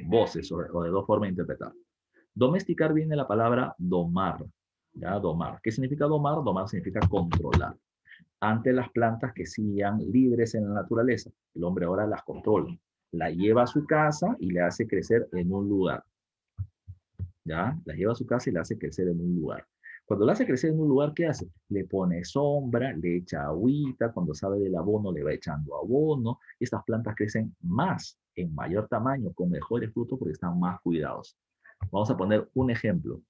voces o de dos formas de interpretar. Domesticar viene de la palabra domar, ¿ya? Domar. ¿Qué significa domar? Domar significa controlar. Antes las plantas que sigan libres en la naturaleza, el hombre ahora las controla, la lleva a su casa y le hace crecer en un lugar, ¿ya? La lleva a su casa y la hace crecer en un lugar. Cuando la hace crecer en un lugar, ¿qué hace? Le pone sombra, le echa agüita, cuando sabe del abono le va echando abono, y estas plantas crecen más, en mayor tamaño, con mejores frutos porque están más cuidados. Vamos a poner un ejemplo.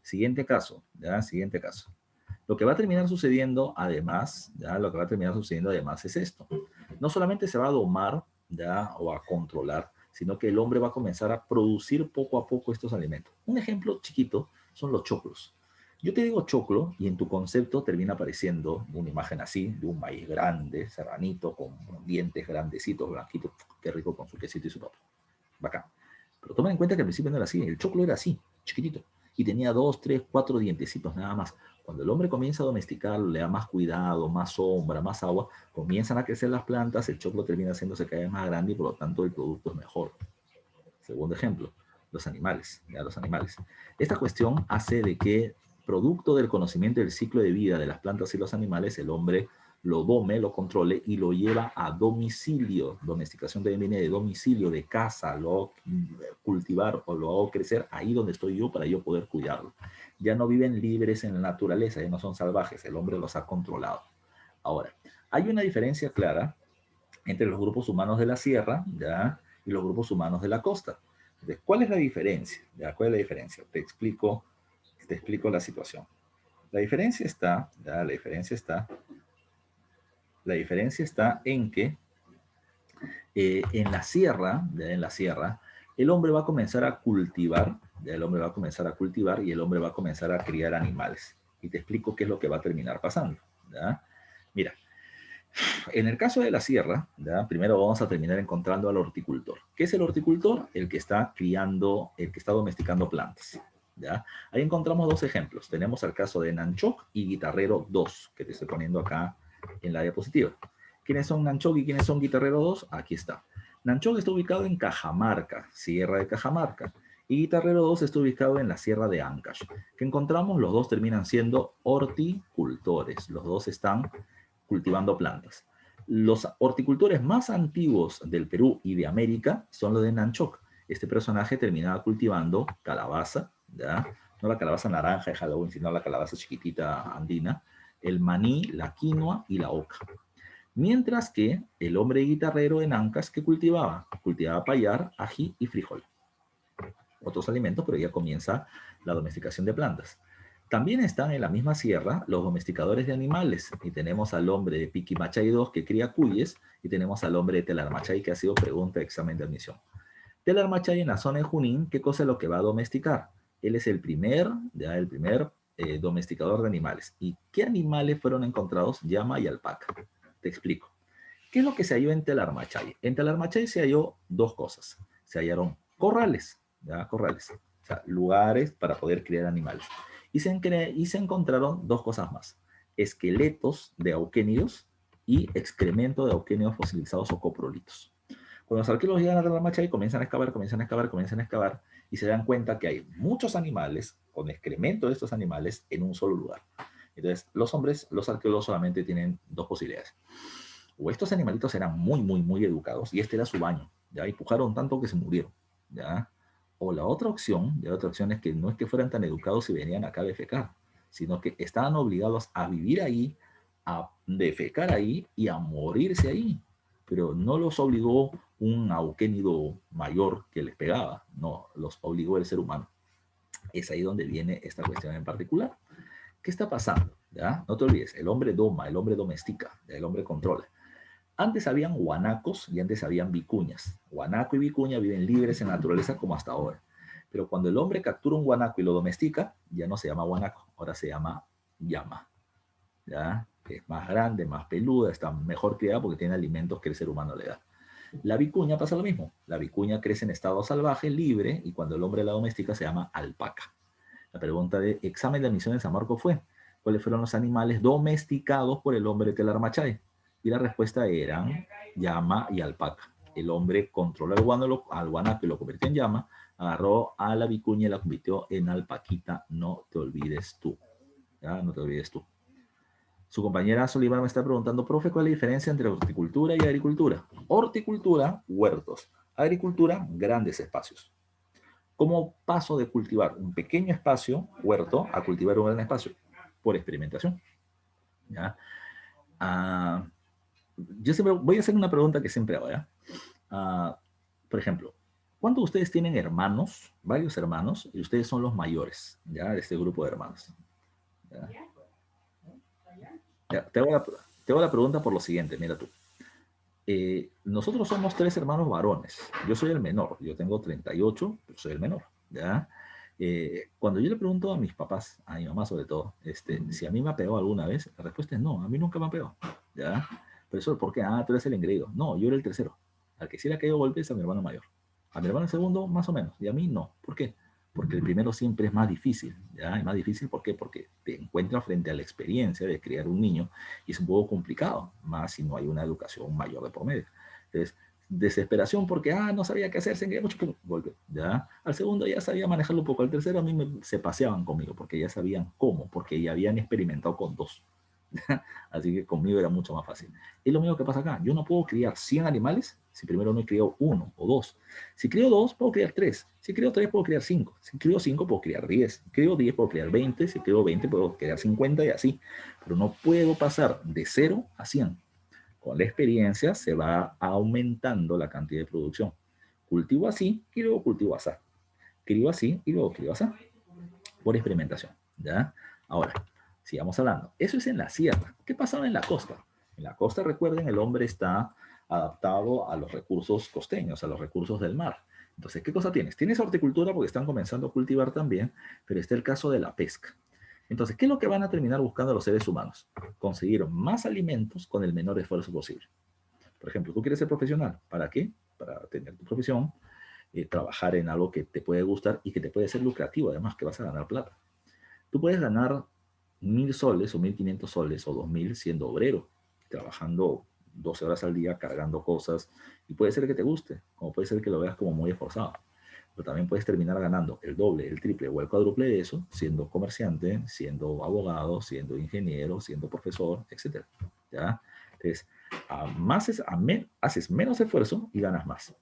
Siguiente caso, ¿ya? Siguiente caso. Lo que va a terminar sucediendo además, ya lo que va a terminar sucediendo además es esto. No solamente se va a domar, ya, o a controlar, sino que el hombre va a comenzar a producir poco a poco estos alimentos. Un ejemplo chiquito son los choclos. Yo te digo choclo y en tu concepto termina apareciendo una imagen así, de un maíz grande, serranito, con dientes grandecitos, blanquitos, qué rico con su quesito y su papa. Bacán. Pero tomen en cuenta que al principio no era así, el choclo era así, chiquitito, y tenía 2, 3, 4 dientecitos nada más. Cuando el hombre comienza a domesticarlo, le da más cuidado, más sombra, más agua, comienzan a crecer las plantas, el choclo termina haciéndose cada vez más grande y por lo tanto el producto es mejor. Segundo ejemplo, los animales, ya los animales. Esta cuestión hace de que, producto del conocimiento del ciclo de vida de las plantas y los animales, el hombre lo dome, lo controle y lo lleva a domicilio. Domesticación también viene de domicilio, de casa, lo hago cultivar o lo hago crecer ahí donde estoy yo para yo poder cuidarlo. Ya no viven libres en la naturaleza, ya no son salvajes, el hombre los ha controlado. Ahora, hay una diferencia clara entre los grupos humanos de la sierra, ¿ya? Y los grupos humanos de la costa. Entonces, ¿cuál es la diferencia? ¿Ya? ¿Cuál es la diferencia? Te explico la situación. La diferencia está, ¿ya? La diferencia está en que en la sierra, ¿ya? En la sierra, el hombre va a comenzar a cultivar, ¿ya? El hombre va a comenzar a cultivar y el hombre va a comenzar a criar animales. Y te explico qué es lo que va a terminar pasando, ¿ya? Mira, en el caso de la sierra, ¿ya? Primero vamos a terminar encontrando al horticultor. ¿Qué es el horticultor? El que está criando, el que está domesticando plantas, ¿ya? Ahí encontramos dos ejemplos. Tenemos el caso de Nanchoc y Guitarrero 2, que te estoy poniendo acá en la diapositiva. ¿Quiénes son Nanchoc y quiénes son Guitarrero 2? Aquí está. Nanchoc está ubicado en Cajamarca, Sierra de Cajamarca, y Guitarrero 2 está ubicado en la Sierra de Ancash. Que encontramos, los dos terminan siendo horticultores. Los dos están cultivando plantas. Los horticultores más antiguos del Perú y de América son los de Nanchoc. Este personaje terminaba cultivando calabaza, ¿ya? No la calabaza naranja de Halloween, sino la calabaza chiquitita andina, el maní, la quinoa y la oca. Mientras que el hombre guitarrero en Ancas, ¿qué cultivaba? Cultivaba payar, ají y frijol. Otros alimentos, pero ya comienza la domesticación de plantas. También están en la misma sierra los domesticadores de animales. Y tenemos al hombre de Piquimachay 2 que cría cuyes y tenemos al hombre de Telarmachay que ha sido pregunta de examen de admisión. Telarmachay en la zona de Junín, ¿qué cosa es lo que va a domesticar? Él es el primer domesticador de animales. ¿Y qué animales fueron encontrados? Llama y alpaca. Te explico. ¿Qué es lo que se halló en Telarmachay? En Telarmachay se halló dos cosas. Se hallaron corrales, ¿ya? Corrales, o sea, lugares para poder criar animales. Y se encontraron dos cosas más. Esqueletos de auquénidos y excremento de auquénidos fosilizados o coprolitos. Cuando los arqueólogos llegan a Telarmachay comienzan a excavar y se dan cuenta que hay muchos animales con excremento de estos animales en un solo lugar. Entonces, los arqueólogos solamente tienen dos posibilidades. O estos animalitos eran muy educados y este era su baño, ¿ya? Y pujaron tanto que se murieron, ¿ya? O la otra opción es que no es que fueran tan educados y venían acá a defecar, sino que estaban obligados a vivir ahí, a defecar ahí y a morirse ahí. pero no los obligó un auquénido mayor que les pegaba, no, los obligó el ser humano. Es ahí donde viene esta cuestión en particular. ¿Qué está pasando? ¿Ya? No te olvides, el hombre doma, el hombre domestica, el hombre controla. Antes habían guanacos y antes habían vicuñas. Guanaco y vicuña viven libres en la naturaleza como hasta ahora. Pero cuando el hombre captura un guanaco y lo domestica, ya no se llama guanaco, ahora se llama llama. ¿Ya? Es más grande, más peluda, está mejor criada porque tiene alimentos que el ser humano le da. La vicuña pasa lo mismo. La vicuña crece en estado salvaje, libre, y cuando el hombre la domestica se llama alpaca. La pregunta de examen de admisión de San Marcos fue, ¿cuáles fueron los animales domesticados por el hombre Telarmachay? Y la respuesta eran llama y alpaca. El hombre controló al guanaco y lo convirtió en llama, agarró a la vicuña y la convirtió en alpaquita. No te olvides tú. ¿Ya? No te olvides tú. Su compañera Solivar me está preguntando, profe, ¿cuál es la diferencia entre horticultura y agricultura? Horticultura, huertos. Agricultura, grandes espacios. ¿Cómo paso de cultivar un pequeño espacio, huerto, a cultivar un gran espacio? Por experimentación. ¿Ya? Yo siempre voy a hacer una pregunta que siempre hago. ¿Ya? Por ejemplo, ¿cuántos de ustedes tienen hermanos, varios hermanos, y ustedes son los mayores, ¿ya? De este grupo de hermanos? ¿Ya? Ya, te hago la pregunta por lo siguiente, mira tú. Nosotros somos 3 hermanos varones. Yo soy el menor. Yo tengo 38, pero soy el menor. ¿Ya? Cuando yo le pregunto a mis papás, a mi mamá sobre todo, si a mí me ha pegado alguna vez, la respuesta es no, a mí nunca me ha pegado. ¿Ya? Profesor, ¿por qué? Tú eres el engreído. No, yo era el tercero. Al que sí le ha caído golpes a mi hermano mayor. A mi hermano segundo, más o menos. Y a mí no. ¿Por qué? Porque el primero siempre es más difícil. ¿Ya? Es más difícil, ¿por qué? Porque te encuentras frente a la experiencia de criar un niño y es un poco complicado, más si no hay una educación mayor de por medio. Entonces, desesperación porque, no sabía qué hacer, se engañó mucho, golpe, ¿ya? Al segundo ya sabía manejarlo un poco, al tercero a mí se paseaban conmigo porque ya sabían cómo, porque ya habían experimentado con 2. Así que conmigo era mucho más fácil. Es lo mismo que pasa acá. Yo no puedo criar 100 animales si primero no he criado 1 o 2. Si crío 2, puedo criar 3. Si crío 3, puedo criar 5. Si crío 5, puedo criar 10. Si crío 10, puedo criar 20. Si crío 20, puedo criar 50 y así. Pero no puedo pasar de 0 a 100. Con la experiencia se va aumentando la cantidad de producción. Cultivo así y luego cultivo así. Crío así y luego crío así. Por experimentación. ¿Ya? Ahora, sigamos hablando. Eso es en la sierra. ¿Qué pasaba en la costa? En la costa, recuerden, el hombre está adaptado a los recursos costeños, a los recursos del mar. Entonces, ¿qué cosa tienes? Tienes horticultura porque están comenzando a cultivar también, pero está el caso de la pesca. Entonces, ¿qué es lo que van a terminar buscando los seres humanos? Conseguir más alimentos con el menor esfuerzo posible. Por ejemplo, tú quieres ser profesional. ¿Para qué? Para tener tu profesión, trabajar en algo que te puede gustar y que te puede ser lucrativo, además que vas a ganar plata. Tú puedes ganar 1.000 soles o 1.500 soles o 2.000 siendo obrero, trabajando 12 horas al día cargando cosas, y puede ser que te guste, como puede ser que lo veas como muy esforzado, pero también puedes terminar ganando el doble, el triple o el cuádruple de eso siendo comerciante, siendo abogado, siendo ingeniero, siendo profesor, etc. ¿Ya? Entonces, haces menos esfuerzo y ganas más.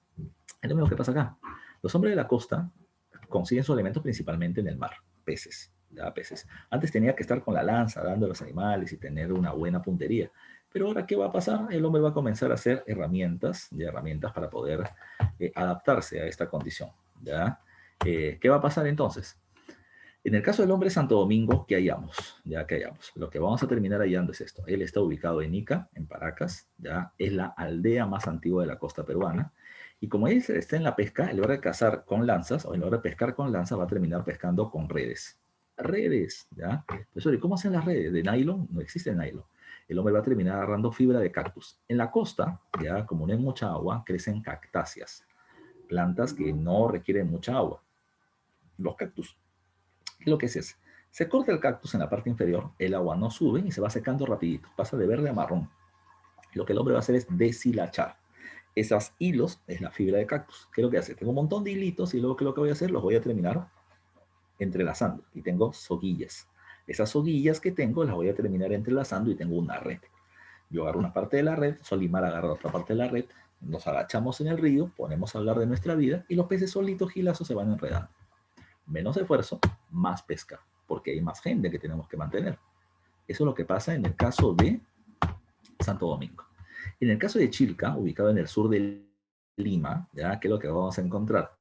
Es lo mismo que pasa acá. Los hombres de la costa consiguen sus alimentos principalmente en el mar, peces. ¿Ya? Peces. Antes tenía que estar con la lanza dando a los animales y tener una buena puntería. Pero ahora, ¿qué va a pasar? El hombre va a comenzar a hacer herramientas para poder adaptarse a esta condición. ¿Ya? ¿Qué va a pasar entonces? En el caso del hombre Santo Domingo, ¿qué hallamos? Ya que hallamos. Lo que vamos a terminar hallando es esto. Él está ubicado en Ica, en Paracas, ya es la aldea más antigua de la costa peruana. Y como él está en la pesca, en lugar de cazar con lanzas o en lugar de pescar con lanzas, va a terminar pescando con redes. Redes, ¿ya? Pero, ¿y cómo hacen las redes? ¿De nylon? No existe nylon. El hombre va a terminar agarrando fibra de cactus. En la costa, ya como no hay mucha agua, crecen cactáceas, plantas que no requieren mucha agua. Los cactus. ¿Qué es lo que es? Se corta el cactus en la parte inferior, el agua no sube y se va secando rapidito, pasa de verde a marrón. Lo que el hombre va a hacer es deshilachar. Esos hilos es la fibra de cactus. ¿Qué es lo que hace? Tengo un montón de hilitos y luego ¿qué es lo que voy a hacer? Los voy a terminar entrelazando y tengo soguillas. Esas soguillas que tengo las voy a terminar entrelazando y tengo una red. Yo agarro una parte de la red, Solimar agarra otra parte de la red, nos agachamos en el río, ponemos a hablar de nuestra vida y los peces solitos gilazos se van enredando. Menos esfuerzo, más pesca, porque hay más gente que tenemos que mantener. Eso es lo que pasa en el caso de Santo Domingo. En el caso de Chilca, ubicado en el sur de Lima, ¿ya? ¿Qué es lo que vamos a encontrar?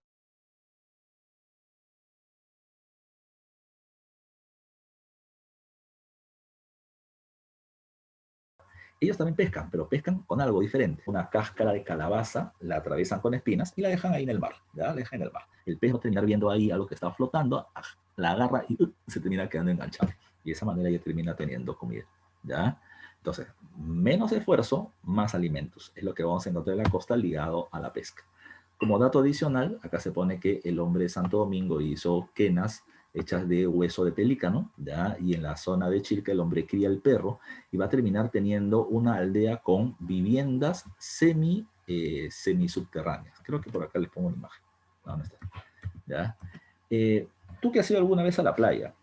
Ellos también pescan, pero pescan con algo diferente. Una cáscara de calabaza, la atraviesan con espinas y la dejan ahí en el mar. ¿Ya? La dejan en el mar. El pez va a terminar viendo ahí algo que está flotando, la agarra y se termina quedando enganchado. Y de esa manera ya termina teniendo comida. ¿Ya? Entonces, menos esfuerzo, más alimentos. Es lo que vamos a encontrar en la costa ligado a la pesca. Como dato adicional, acá se pone que el hombre de Santo Domingo hizo quenas hechas de hueso de pelícano, ¿ya? Y en la zona de Chilca el hombre cría el perro y va a terminar teniendo una aldea con viviendas semi-subterráneas. Creo que por acá les pongo una imagen. No, no está. ¿Ya? ¿Tú que has ido alguna vez a la playa?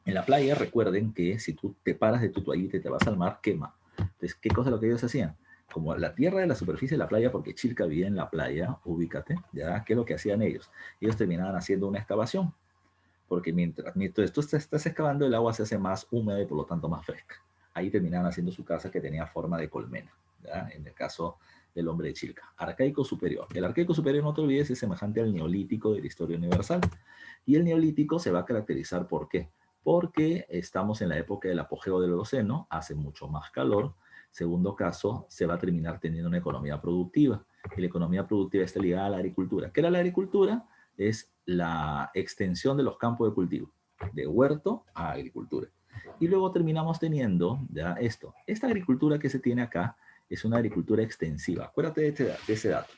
En la playa recuerden que si tú te paras de tu toallita y te vas al mar, quema. Entonces, ¿qué cosa es lo que ellos hacían? Como la tierra de la superficie de la playa, porque Chilca vivía en la playa, ubícate, ¿ya? ¿Qué es lo que hacían ellos? Ellos terminaban haciendo una excavación, porque mientras tú estás excavando, el agua se hace más húmeda y por lo tanto más fresca. Ahí terminaban haciendo su casa que tenía forma de colmena, ¿ya? En el caso del hombre de Chilca. Arcaico superior. El arcaico superior, no te olvides, es semejante al neolítico de la historia universal. Y el neolítico se va a caracterizar ¿por qué? Porque estamos en la época del apogeo del Holoceno, hace mucho más calor. Segundo caso, se va a terminar teniendo una economía productiva. Y la economía productiva está ligada a la agricultura. ¿Qué era la agricultura? Es la extensión de los campos de cultivo, de huerto a agricultura. Y luego terminamos teniendo ya esto. Esta agricultura que se tiene acá es una agricultura extensiva. Acuérdate de ese dato.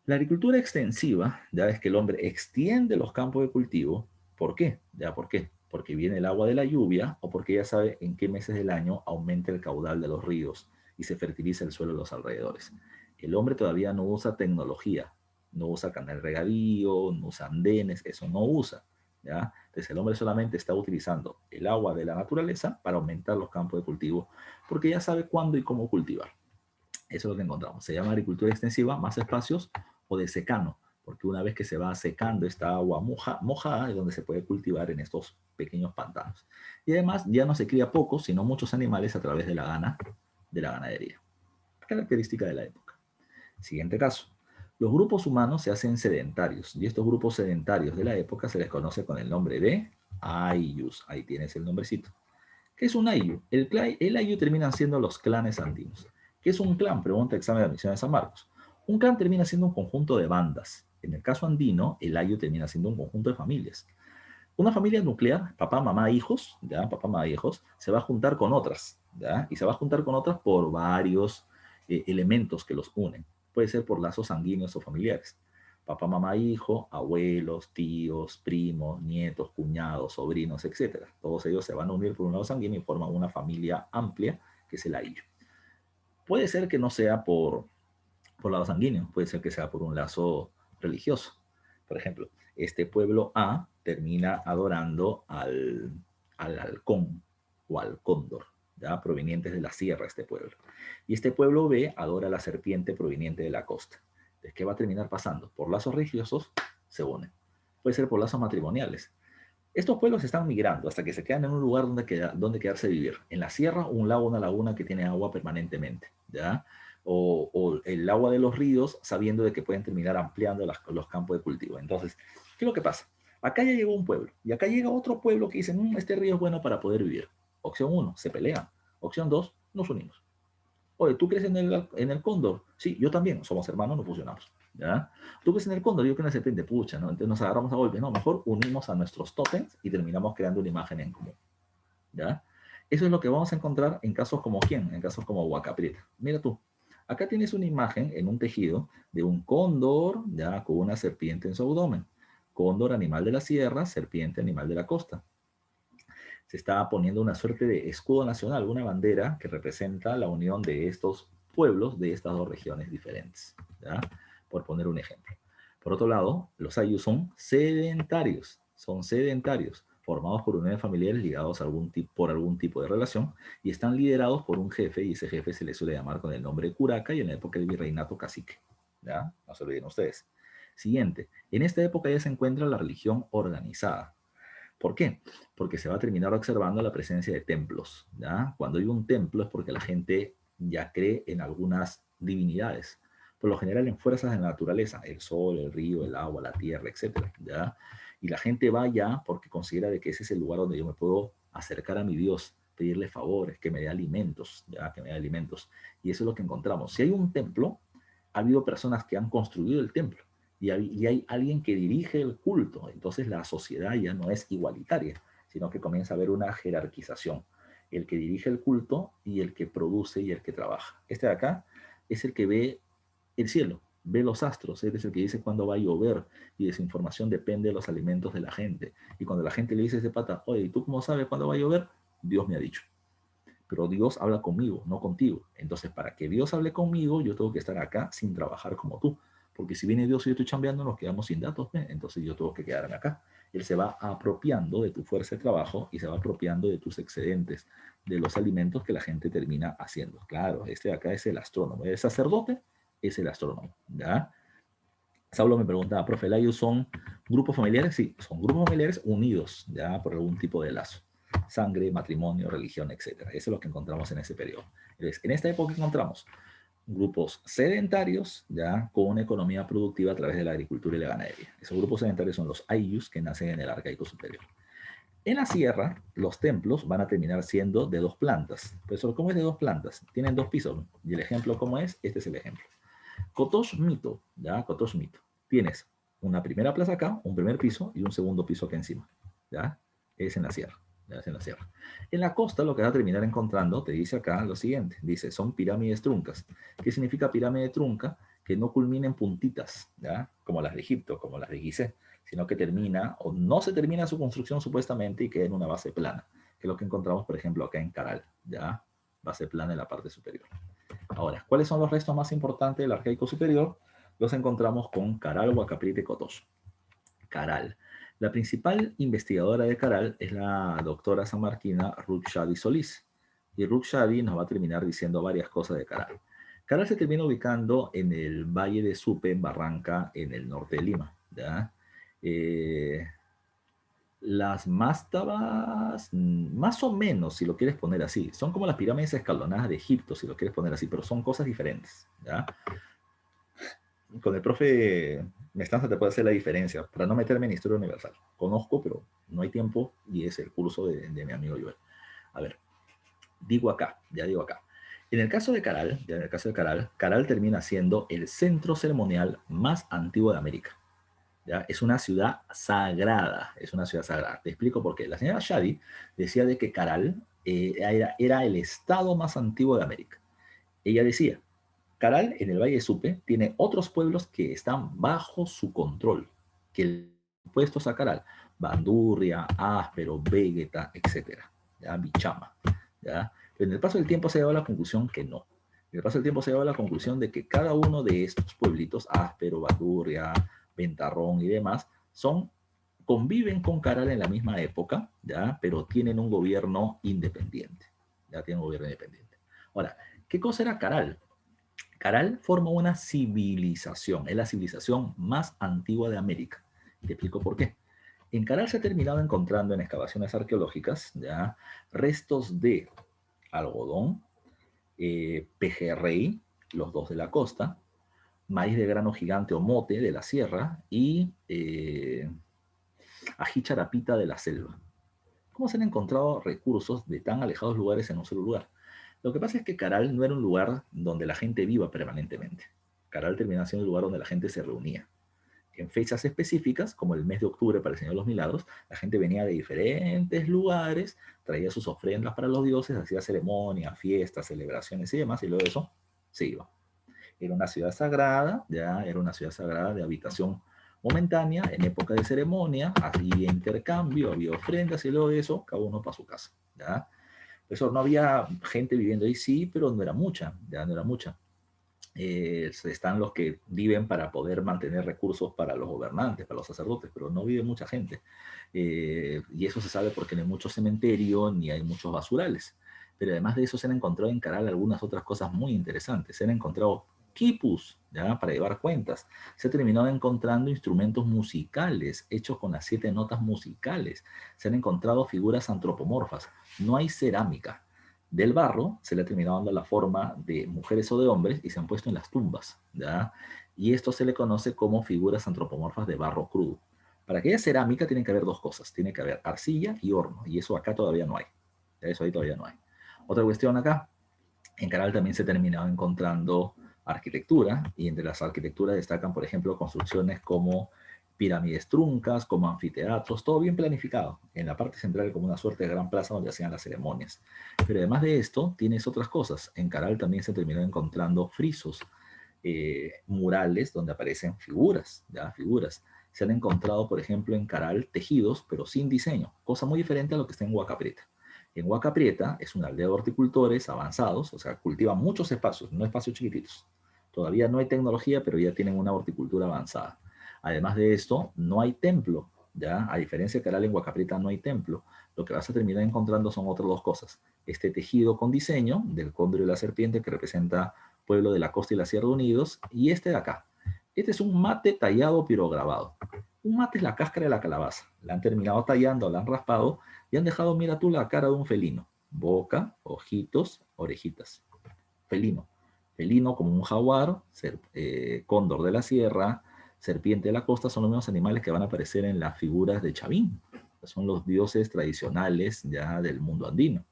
La agricultura extensiva, ya es que el hombre extiende los campos de cultivo. ¿Por qué? ¿Ya por qué? Porque viene el agua de la lluvia o porque ya sabe en qué meses del año aumenta el caudal de los ríos y se fertiliza el suelo de los alrededores. El hombre todavía no usa tecnología, no usa canal regadío, no usa andenes, eso no usa. ¿Ya? Entonces el hombre solamente está utilizando el agua de la naturaleza para aumentar los campos de cultivo porque ya sabe cuándo y cómo cultivar. Eso es lo que encontramos. Se llama agricultura extensiva, más espacios, o de secano, porque una vez que se va secando esta agua mojada es donde se puede cultivar en estos pequeños pantanos. Y además ya no se cría pocos, sino muchos animales a través de de la ganadería. Característica de la época. Siguiente caso. Los grupos humanos se hacen sedentarios y estos grupos sedentarios de la época se les conoce con el nombre de ayllus. Ahí tienes el nombrecito. ¿Qué es un ayllu? El ayllu terminan siendo los clanes andinos. ¿Qué es un clan? Pregunta examen de admisión de San Marcos. Un clan termina siendo un conjunto de bandas. En el caso andino, el ayllu termina siendo un conjunto de familias. Una familia nuclear, papá, mamá, hijos, ¿ya? Papá, mamá, hijos, se va a juntar con otras, ¿ya? Y se va a juntar con otras por varios elementos que los unen. Puede ser por lazos sanguíneos o familiares. Papá, mamá, hijo, abuelos, tíos, primos, nietos, cuñados, sobrinos, etc. Todos ellos se van a unir por un lado sanguíneo y forman una familia amplia que es el ayllu. Puede ser que no sea por lado sanguíneo, puede ser que sea por un lazo religioso. Por ejemplo, este pueblo A termina adorando al halcón o al cóndor, ¿ya? Provenientes de la sierra, este pueblo. Y este pueblo B adora a la serpiente proveniente de la costa. Entonces, ¿qué va a terminar pasando? Por lazos religiosos se unen. Puede ser por lazos matrimoniales. Estos pueblos están migrando hasta que se quedan en un lugar donde quedarse a vivir. En la sierra, un lago, una laguna que tiene agua permanentemente, ¿ya? O el agua de los ríos, sabiendo de que pueden terminar ampliando los campos de cultivo. Entonces, ¿qué es lo que pasa? Acá ya llegó un pueblo, y acá llega otro pueblo que dice, este río es bueno para poder vivir. Opción uno, se pelean. Opción dos, nos unimos. Oye, ¿tú crees en el cóndor? Sí, yo también. Somos hermanos, nos fusionamos. ¿Ya? ¿Tú crees en el cóndor? Yo creo en la serpiente. Pucha, ¿no? Entonces nos agarramos a golpe. No, mejor unimos a nuestros tótems y terminamos creando una imagen en común. ¿Ya? Eso es lo que vamos a encontrar en casos como ¿quién? En casos como Huacaprieta. Mira tú. Acá tienes una imagen en un tejido de un cóndor, ya, con una serpiente en su abdomen. Cóndor, animal de la sierra, serpiente, animal de la costa. Se está poniendo una suerte de escudo nacional, una bandera que representa la unión de estos pueblos de estas dos regiones diferentes, ¿ya? Por poner un ejemplo. Por otro lado, los ayllus son sedentarios, formados por uniones familiares ligados a por algún tipo de relación y están liderados por un jefe y ese jefe se le suele llamar con el nombre de curaca y en la época del virreinato cacique, ¿ya? No se olviden ustedes. Siguiente, en esta época ya se encuentra la religión organizada. ¿Por qué? Porque se va a terminar observando la presencia de templos, ¿ya? Cuando hay un templo es porque la gente ya cree en algunas divinidades, por lo general en fuerzas de la naturaleza, el sol, el río, el agua, la tierra, etcétera, ¿ya? Y la gente va allá porque considera de que ese es el lugar donde yo me puedo acercar a mi Dios, pedirle favores, que me dé alimentos, ¿ya? Que me dé alimentos. Y eso es lo que encontramos. Si hay un templo, ha habido personas que han construido el templo y hay alguien que dirige el culto. Entonces la sociedad ya no es igualitaria, sino que comienza a haber una jerarquización. El que dirige el culto y el que produce y el que trabaja. Este de acá es el que ve el cielo, ve los astros, él es el que dice cuándo va a llover y de su información depende de los alimentos de la gente. Y cuando la gente le dice a ese pata, oye, ¿y tú cómo sabes cuándo va a llover? Dios me ha dicho. Pero Dios habla conmigo, no contigo. Entonces, para que Dios hable conmigo, yo tengo que estar acá sin trabajar como tú. Porque si viene Dios y yo estoy chambeando, nos quedamos sin datos, ¿ve? Entonces yo tengo que quedarme acá. Él se va apropiando de tu fuerza de trabajo y se va apropiando de tus excedentes, de los alimentos que la gente termina haciendo. Claro, este de acá es el astrónomo. El sacerdote es el astrónomo, ¿ya? Saulo me preguntaba, profe, ¿ellos son grupos familiares? Sí, son grupos familiares unidos, ya, por algún tipo de lazo. Sangre, matrimonio, religión, etcétera. Eso es lo que encontramos en ese periodo. Entonces, en esta época encontramos grupos sedentarios, ya, con una economía productiva a través de la agricultura y la ganadería. Esos grupos sedentarios son los Ayllus, que nacen en el Arcaico Superior. En la sierra, los templos van a terminar siendo de dos plantas. Pues, ¿cómo es de dos plantas? Tienen dos pisos. Y el ejemplo, ¿cómo es? Este es el ejemplo. Kotosh Mito, ¿ya? Kotosh Mito. Tienes una primera plaza acá, un primer piso y un segundo piso acá encima, ¿ya? Es en la sierra, ¿ya? Es en la sierra. En la costa lo que vas a terminar encontrando, te dice acá lo siguiente, dice, son pirámides truncas. ¿Qué significa pirámide trunca? Que no culmina en puntitas, ¿ya? Como las de Egipto, como las de Gizeh, sino que termina, o no se termina su construcción supuestamente y queda en una base plana, que es lo que encontramos, por ejemplo, acá en Caral, ¿ya? Base plana en la parte superior. Ahora, ¿cuáles son los restos más importantes del Arcaico Superior? Los encontramos con Caral, Huacaprite, Cotos. Caral. La principal investigadora de Caral es la doctora sanmarquina Ruth Shadi Solís. Y Ruth Shadi nos va a terminar diciendo varias cosas de Caral. Caral se termina ubicando en el Valle de Supe, en Barranca, en el norte de Lima, ¿ya? Las mástabas, más o menos, si lo quieres poner así, son como las pirámides escalonadas de Egipto, si lo quieres poner así, pero son cosas diferentes, ¿ya? Con el profe Mestanza te puede hacer la diferencia, para no meterme en historia universal. Conozco, pero no hay tiempo, y es el curso de mi amigo Joel. A ver, digo acá, ya digo acá. En el caso de Caral, ya en el caso de Caral, Caral termina siendo el centro ceremonial más antiguo de América. ¿Ya? Es una ciudad sagrada, es una ciudad sagrada. Te explico por qué. La señora Shadi decía de que Caral era el estado más antiguo de América. Ella decía, Caral en el Valle de Supe tiene otros pueblos que están bajo su control, que el puestos a Caral, Bandurria, Áspero, Vegeta, etcétera, ¿ya? Bichama, ¿ya? Pero en el paso del tiempo se ha llegado a la conclusión que no. En el paso del tiempo se ha llegado a la conclusión de que cada uno de estos pueblitos, Áspero, Bandurria, Ventarrón y demás, conviven con Caral en la misma época, ¿ya? Pero tienen un gobierno independiente. Ya tienen un gobierno independiente. Ahora, ¿qué cosa era Caral? Caral forma una civilización, es la civilización más antigua de América. Te explico por qué. En Caral se ha terminado encontrando en excavaciones arqueológicas, ¿ya? Restos de algodón, pejerrey, los dos de la costa, maíz de grano gigante o mote de la sierra y ají charapita de la selva. ¿Cómo se han encontrado recursos de tan alejados lugares en un solo lugar? Lo que pasa es que Caral no era un lugar donde la gente viva permanentemente. Caral terminó siendo un lugar donde la gente se reunía. En fechas específicas, como el mes de octubre para el Señor de los Milagros, la gente venía de diferentes lugares, traía sus ofrendas para los dioses, hacía ceremonias, fiestas, celebraciones y demás, y luego de eso se iba. Era una ciudad sagrada, ya era una ciudad sagrada de habitación momentánea, en época de ceremonia, había intercambio, había ofrendas y luego de eso, cada uno para su casa, ¿ya? Eso no había gente viviendo ahí, sí, pero no era mucha, ya no era mucha. Están los que viven para poder mantener recursos para los gobernantes, para los sacerdotes, pero no vive mucha gente. Y eso se sabe porque no hay mucho cementerio ni hay muchos basurales. Pero además de eso se han encontrado en Caral algunas otras cosas muy interesantes. Se han encontrado quipus, ¿ya? Para llevar cuentas. Se ha terminado encontrando instrumentos musicales hechos con las 7 notas musicales. Se han encontrado figuras antropomorfas. No hay cerámica. Del barro se le ha terminado dando la forma de mujeres o de hombres y se han puesto en las tumbas, ¿ya? Y esto se le conoce como figuras antropomorfas de barro crudo. Para que haya cerámica tiene que haber dos cosas, tiene que haber arcilla y horno, y eso acá todavía no hay. Eso ahí todavía no hay. Otra cuestión acá, en Caral también se ha terminado encontrando arquitectura, y entre las arquitecturas destacan, por ejemplo, construcciones como pirámides truncas, como anfiteatros, todo bien planificado. En la parte central como una suerte de gran plaza donde hacían las ceremonias. Pero además de esto, tienes otras cosas. En Caral también se terminó encontrando frisos, murales donde aparecen figuras, ¿ya? Figuras. Se han encontrado, por ejemplo, en Caral tejidos, pero sin diseño, cosa muy diferente a lo que está en Huaca Prieta. En Huaca Prieta es una aldea de horticultores avanzados, o sea, cultivan muchos espacios, no espacios chiquititos. Todavía no hay tecnología, pero ya tienen una horticultura avanzada. Además de esto, no hay templo, ¿ya? A diferencia de Caral, en Huaca Prieta no hay templo. Lo que vas a terminar encontrando son otras dos cosas. Este tejido con diseño del cóndor y la serpiente, que representa pueblo de la costa y la Sierra Unidos, y este de acá. Este es un mate tallado pirograbado. Un mate es la cáscara de la calabaza. La han terminado tallando, la han raspado y han dejado, mira tú, la cara de un felino. Boca, ojitos, orejitas. Felino. Felino como un jaguar, cóndor de la sierra, serpiente de la costa, son los mismos animales que van a aparecer en las figuras de Chavín. Son los dioses tradicionales ya del mundo andino.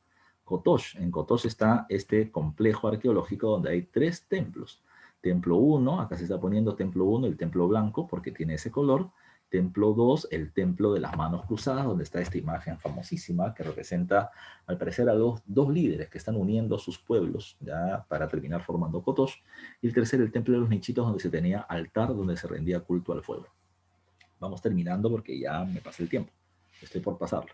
Cotox. En Cotox está este complejo arqueológico donde hay 3 templos. Templo 1, acá se está poniendo Templo 1, el templo blanco, porque tiene ese color. Templo 2, el templo de las manos cruzadas, donde está esta imagen famosísima que representa, al parecer, a dos líderes que están uniendo sus pueblos ya para terminar formando Cotox. Y el tercer, el templo de los nichitos, donde se tenía altar, donde se rendía culto al fuego. Vamos terminando porque ya me pasé el tiempo. Estoy por pasarlo.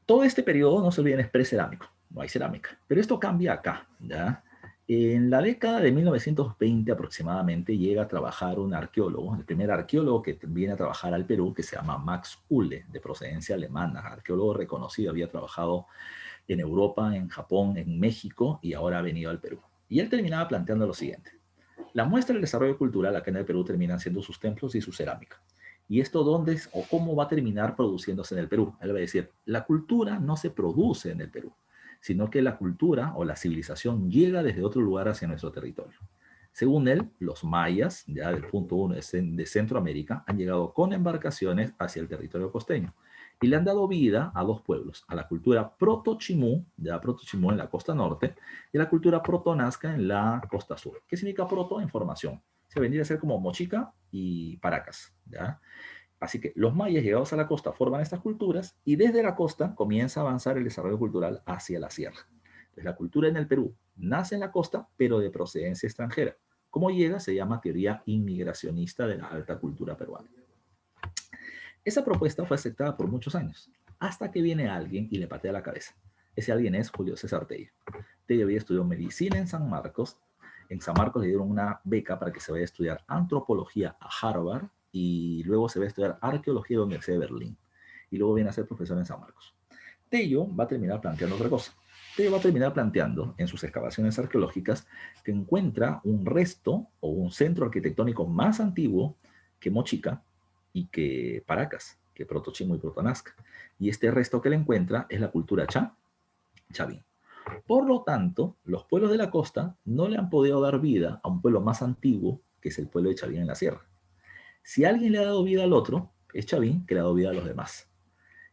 Todo este periodo, no se olviden, es precerámico, no hay cerámica. Pero esto cambia acá, ¿ya? En la década de 1920 aproximadamente llega a trabajar un arqueólogo, el primer arqueólogo que viene a trabajar al Perú, que se llama Max Uhle, de procedencia alemana, arqueólogo reconocido, había trabajado en Europa, en Japón, en México y ahora ha venido al Perú. Y él terminaba planteando lo siguiente. La muestra del desarrollo cultural acá en el Perú terminan siendo sus templos y su cerámica. ¿Y esto dónde o cómo va a terminar produciéndose en el Perú? Él va a decir, la cultura no se produce en el Perú, sino que la cultura o la civilización llega desde otro lugar hacia nuestro territorio. Según él, los mayas, ya del punto 1 de Centroamérica, han llegado con embarcaciones hacia el territorio costeño y le han dado vida a 2 pueblos, a la cultura proto-chimú, ya proto-chimú en la costa norte, y la cultura proto-nazca en la costa sur. ¿Qué significa proto? En formación. Se vendría a ser como Mochica y Paracas, ¿ya? Así que los mayas llegados a la costa forman estas culturas y desde la costa comienza a avanzar el desarrollo cultural hacia la sierra. Entonces la cultura en el Perú nace en la costa, pero de procedencia extranjera. ¿Cómo llega? Se llama teoría inmigracionista de la alta cultura peruana. Esa propuesta fue aceptada por muchos años, hasta que viene alguien y le patea la cabeza. Ese alguien es Julio César Tello. Tello había estudiado medicina en San Marcos. En San Marcos le dieron una beca para que se vaya a estudiar antropología a Harvard y luego se va a estudiar arqueología en la Universidad de Berlín. Y luego viene a ser profesor en San Marcos. Tello va a terminar planteando otra cosa. Tello va a terminar planteando en sus excavaciones arqueológicas que encuentra un resto o un centro arquitectónico más antiguo que Mochica y que Paracas, que Protochimo y Protonazca. Y este resto que le encuentra es la cultura Chavín. Por lo tanto, los pueblos de la costa no le han podido dar vida a un pueblo más antiguo, que es el pueblo de Chavín en la sierra. Si alguien le ha dado vida al otro, es Chavín que le ha dado vida a los demás.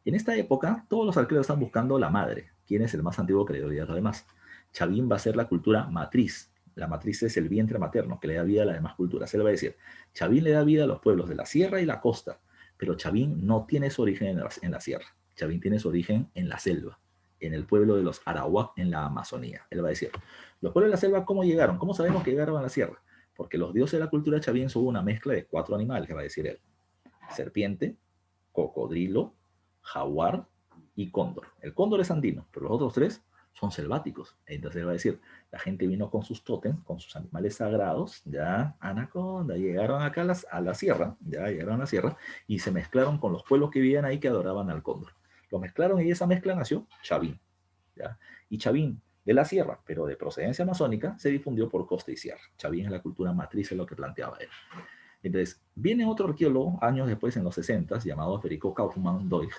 En esta época, todos los arqueólogos están buscando la madre, quién es el más antiguo que le dio vida a los demás. Chavín va a ser la cultura matriz. La matriz es el vientre materno que le da vida a las demás culturas. Él va a decir, Chavín le da vida a los pueblos de la sierra y la costa, pero Chavín no tiene su origen en la sierra. Chavín tiene su origen en la selva, en el pueblo de los Arawak en la Amazonía. Él va a decir, los pueblos de la selva, ¿cómo llegaron? ¿Cómo sabemos que llegaron a la sierra? Porque los dioses de la cultura Chavín son una mezcla de 4 animales, va a decir él. Serpiente, cocodrilo, jaguar y cóndor. El cóndor es andino, pero los otros 3 son selváticos. Entonces él va a decir, la gente vino con sus tótems, con sus animales sagrados, ya, anaconda, llegaron acá a la sierra, ya llegaron a la sierra, y se mezclaron con los pueblos que vivían ahí que adoraban al cóndor. Lo mezclaron y esa mezcla nació Chavín, ¿ya? Y Chavín, de la sierra, pero de procedencia amazónica, se difundió por costa y sierra. Chavín es la cultura matriz, es lo que planteaba él. Entonces, viene otro arqueólogo, años después, en los 60, llamado Federico Kaufmann Doig,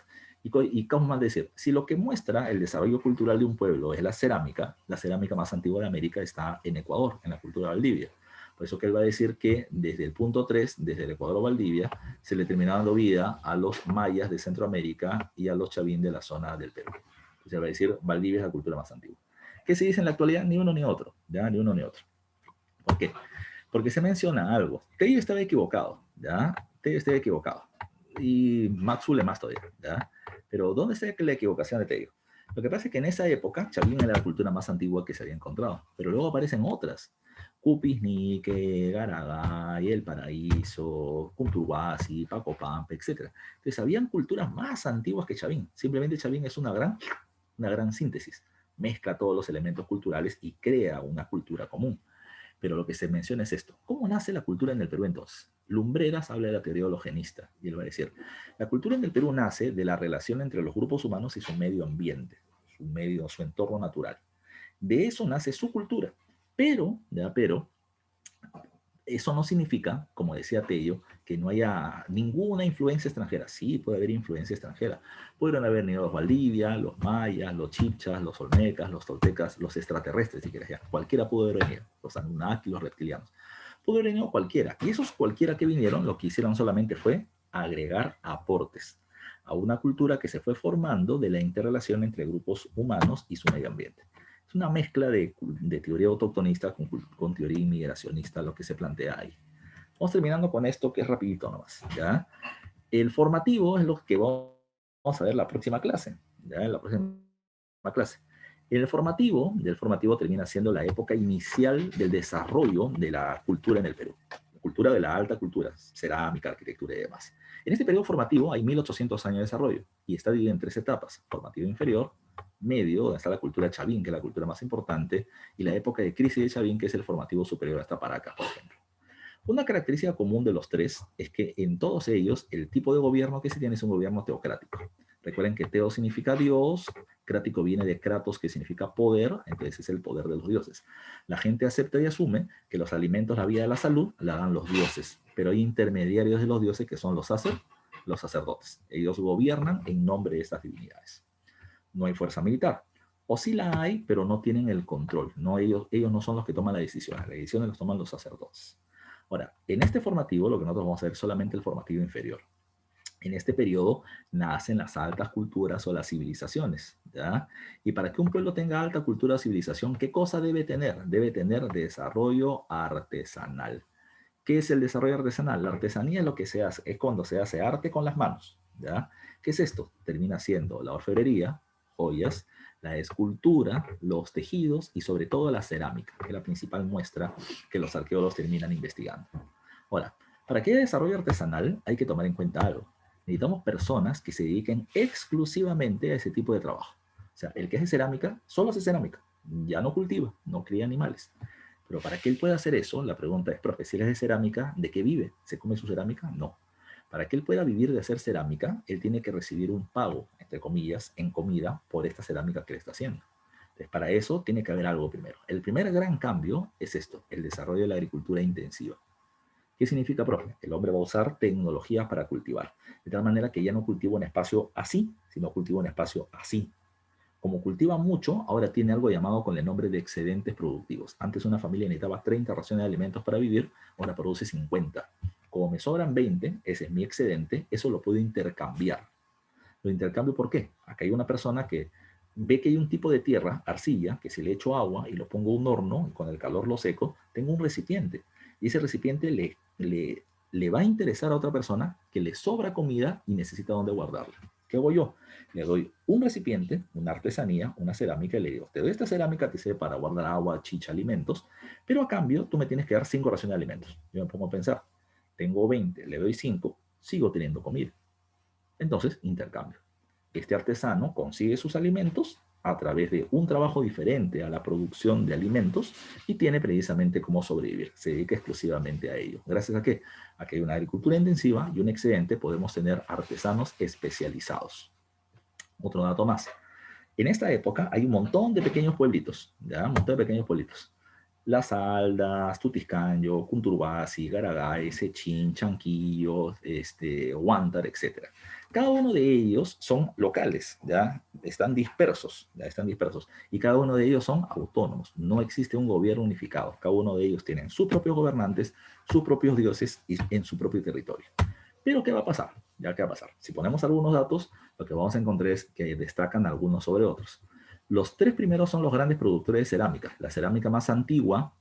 Y cómo más decir, si lo que muestra el desarrollo cultural de un pueblo es la cerámica más antigua de América está en Ecuador, en la cultura Valdivia. Por eso que él va a decir que desde el punto 3, desde el Ecuador o Valdivia, se le termina dando vida a los mayas de Centroamérica y a los chavín de la zona del Perú. Entonces va a decir, Valdivia es la cultura más antigua. ¿Qué se dice en la actualidad? Ni uno ni otro, ¿ya? Ni uno ni otro. ¿Por qué? Porque se menciona algo. Tello estaba equivocado, ¿ya? Tello estaba equivocado. Y Maxule más todavía, ¿ya? Pero ¿dónde está la equivocación de Tello? Lo que pasa es que en esa época Chavín era la cultura más antigua que se había encontrado, pero luego aparecen otras. Cupisnique, Garagay, El Paraíso, Cunturhuasi, Pacopampe, etc. Entonces, habían culturas más antiguas que Chavín. Simplemente Chavín es una gran síntesis. Mezcla todos los elementos culturales y crea una cultura común. Pero lo que se menciona es esto. ¿Cómo nace la cultura en el Perú entonces? Lumbreras habla de la teoría hologenista y él va a decir, la cultura en el Perú nace de la relación entre los grupos humanos y su medio ambiente, su entorno natural. De eso nace su cultura. Pero eso no significa, como decía Tello, que no haya ninguna influencia extranjera. Sí, puede haber influencia extranjera. Pudieron haber venido los Valdivia, los mayas, los chibchas, los olmecas, los toltecas, los extraterrestres, si quieres ya. Cualquiera pudo haber venido. Los Anunnaki, los reptilianos. Pudo haber venido cualquiera. Y esos cualquiera que vinieron, lo que hicieron solamente fue agregar aportes a una cultura que se fue formando de la interrelación entre grupos humanos y su medio ambiente. Es una mezcla de teoría autoctonista con teoría inmigracionista, lo que se plantea ahí. Vamos terminando con esto, que es rapidito nomás, ¿ya? El formativo es lo que vamos a ver la próxima clase, ¿ya? En la próxima clase. El del formativo termina siendo la época inicial del desarrollo de la cultura en el Perú. La cultura de la alta cultura, cerámica, arquitectura y demás. En este periodo formativo hay 1800 años de desarrollo y está dividido en 3 etapas. Formativo inferior, medio, donde está la cultura Chavín, que es la cultura más importante, y la época de crisis de Chavín, que es el formativo superior hasta Paracas, por ejemplo. Una característica común de los 3 es que en todos ellos el tipo de gobierno que se tiene es un gobierno teocrático. Recuerden que teo significa Dios, crático viene de kratos, que significa poder, entonces es el poder de los dioses. La gente acepta y asume que los alimentos, la vida y la salud la dan los dioses, pero hay intermediarios de los dioses que son los sacerdotes. Ellos gobiernan en nombre de estas divinidades. No hay fuerza militar. O sí la hay, pero no tienen el control. No, ellos no son los que toman la decisión. Las decisiones las toman los sacerdotes. Ahora, en este formativo, lo que nosotros vamos a ver es solamente el formativo inferior. En este periodo nacen las altas culturas o las civilizaciones, ¿ya? Y para que un pueblo tenga alta cultura o civilización, ¿qué cosa debe tener? Debe tener desarrollo artesanal. ¿Qué es el desarrollo artesanal? La artesanía es lo que se hace, es cuando se hace arte con las manos, ¿ya? ¿Qué es esto? Termina siendo la orfebrería, joyas, la escultura, los tejidos y sobre todo la cerámica, que es la principal muestra que los arqueólogos terminan investigando. Ahora, para que haya desarrollo artesanal hay que tomar en cuenta algo. Necesitamos personas que se dediquen exclusivamente a ese tipo de trabajo. O sea, el que hace cerámica, solo hace cerámica, ya no cultiva, no cría animales. Pero para que él pueda hacer eso, la pregunta es, profe, si él es de cerámica, ¿de qué vive? ¿Se come su cerámica? No. Para que él pueda vivir de hacer cerámica, él tiene que recibir un pago, entre comillas, en comida por esta cerámica que le está haciendo. Entonces, para eso tiene que haber algo primero. El primer gran cambio es esto, el desarrollo de la agricultura intensiva. ¿Qué significa, profe? El hombre va a usar tecnología para cultivar, de tal manera que ya no cultiva un espacio así, sino cultiva un espacio así. Como cultiva mucho, ahora tiene algo llamado con el nombre de excedentes productivos. Antes una familia necesitaba 30 raciones de alimentos para vivir, ahora produce 50. Como me sobran 20, ese es mi excedente, eso lo puedo intercambiar. Lo intercambio, ¿por qué? Acá hay una persona que ve que hay un tipo de tierra, arcilla, que si le echo agua y lo pongo a un horno y con el calor lo seco, tengo un recipiente. Y ese recipiente le va a interesar a otra persona que le sobra comida y necesita dónde guardarla. ¿Qué hago yo? Le doy un recipiente, una artesanía, una cerámica y le digo, te doy esta cerámica, te sirve para guardar agua, chicha, alimentos, pero a cambio tú me tienes que dar 5 raciones de alimentos. Yo me pongo a pensar, tengo 20, le doy 5, sigo teniendo comida. Entonces, intercambio. Este artesano consigue sus alimentos a través de un trabajo diferente a la producción de alimentos y tiene precisamente cómo sobrevivir. Se dedica exclusivamente a ello. ¿Gracias a qué? A que hay una agricultura intensiva y un excedente, podemos tener artesanos especializados. Otro dato más. En esta época hay un montón de pequeños pueblitos, ¿ya? Un montón de pequeños pueblitos. Las Aldas, Tutiscaño, Cunturbasi, Garagay, Sechín, Chanquillo, Huántar, etc. Cada uno de ellos son locales, ¿ya? Están dispersos, ¿ya? Están dispersos. Y cada uno de ellos son autónomos. No existe un gobierno unificado. Cada uno de ellos tienen sus propios gobernantes, sus propios dioses y en su propio territorio. Pero ¿qué va a pasar? ¿Ya qué va a pasar? Si ponemos algunos datos, lo que vamos a encontrar es que destacan algunos sobre otros. Los tres primeros son los grandes productores de cerámica. La cerámica más antigua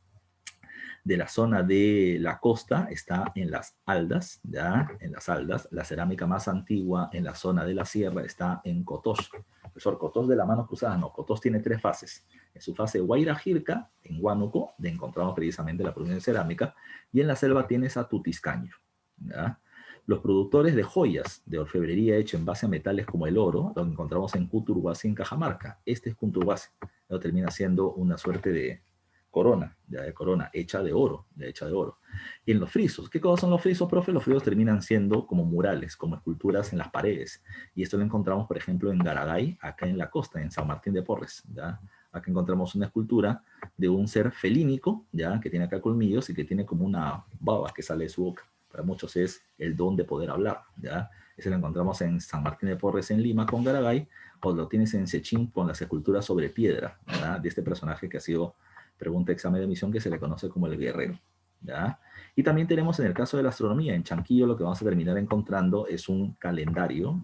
de la zona de la costa está en las Aldas, ¿ya? En las Aldas. La cerámica más antigua en la zona de la sierra está en Cotos. Profesor, Cotos de la mano cruzada, no. Cotos tiene tres fases. En su fase Guairajirca, en Huánuco, donde encontramos precisamente la producción de cerámica, y en la selva tienes a Tutiscaño, ¿ya? Los productores de joyas de orfebrería hecha en base a metales como el oro, lo encontramos en Cuturhuasi, en Cajamarca. Este es Cuturhuasi. Lo termina siendo una suerte de corona, ya de corona, hecha de oro, ya hecha de oro. Y en los frisos, ¿qué cosas son los frisos, profe? Los frisos terminan siendo como murales, como esculturas en las paredes. Y esto lo encontramos, por ejemplo, en Garagay, acá en la costa, en San Martín de Porres, ¿ya? Acá encontramos una escultura de un ser felínico, ¿ya? Que tiene acá colmillos y que tiene como una baba que sale de su boca. Para muchos es el don de poder hablar, ¿ya? Ese lo encontramos en San Martín de Porres, en Lima, con Garagay, o lo tienes en Sechín con las esculturas sobre piedra, ¿ya? De este personaje que ha sido pregunta examen de admisión, que se le conoce como el guerrero, ¿ya? Y también tenemos en el caso de la astronomía, en Chanquillo lo que vamos a terminar encontrando es un calendario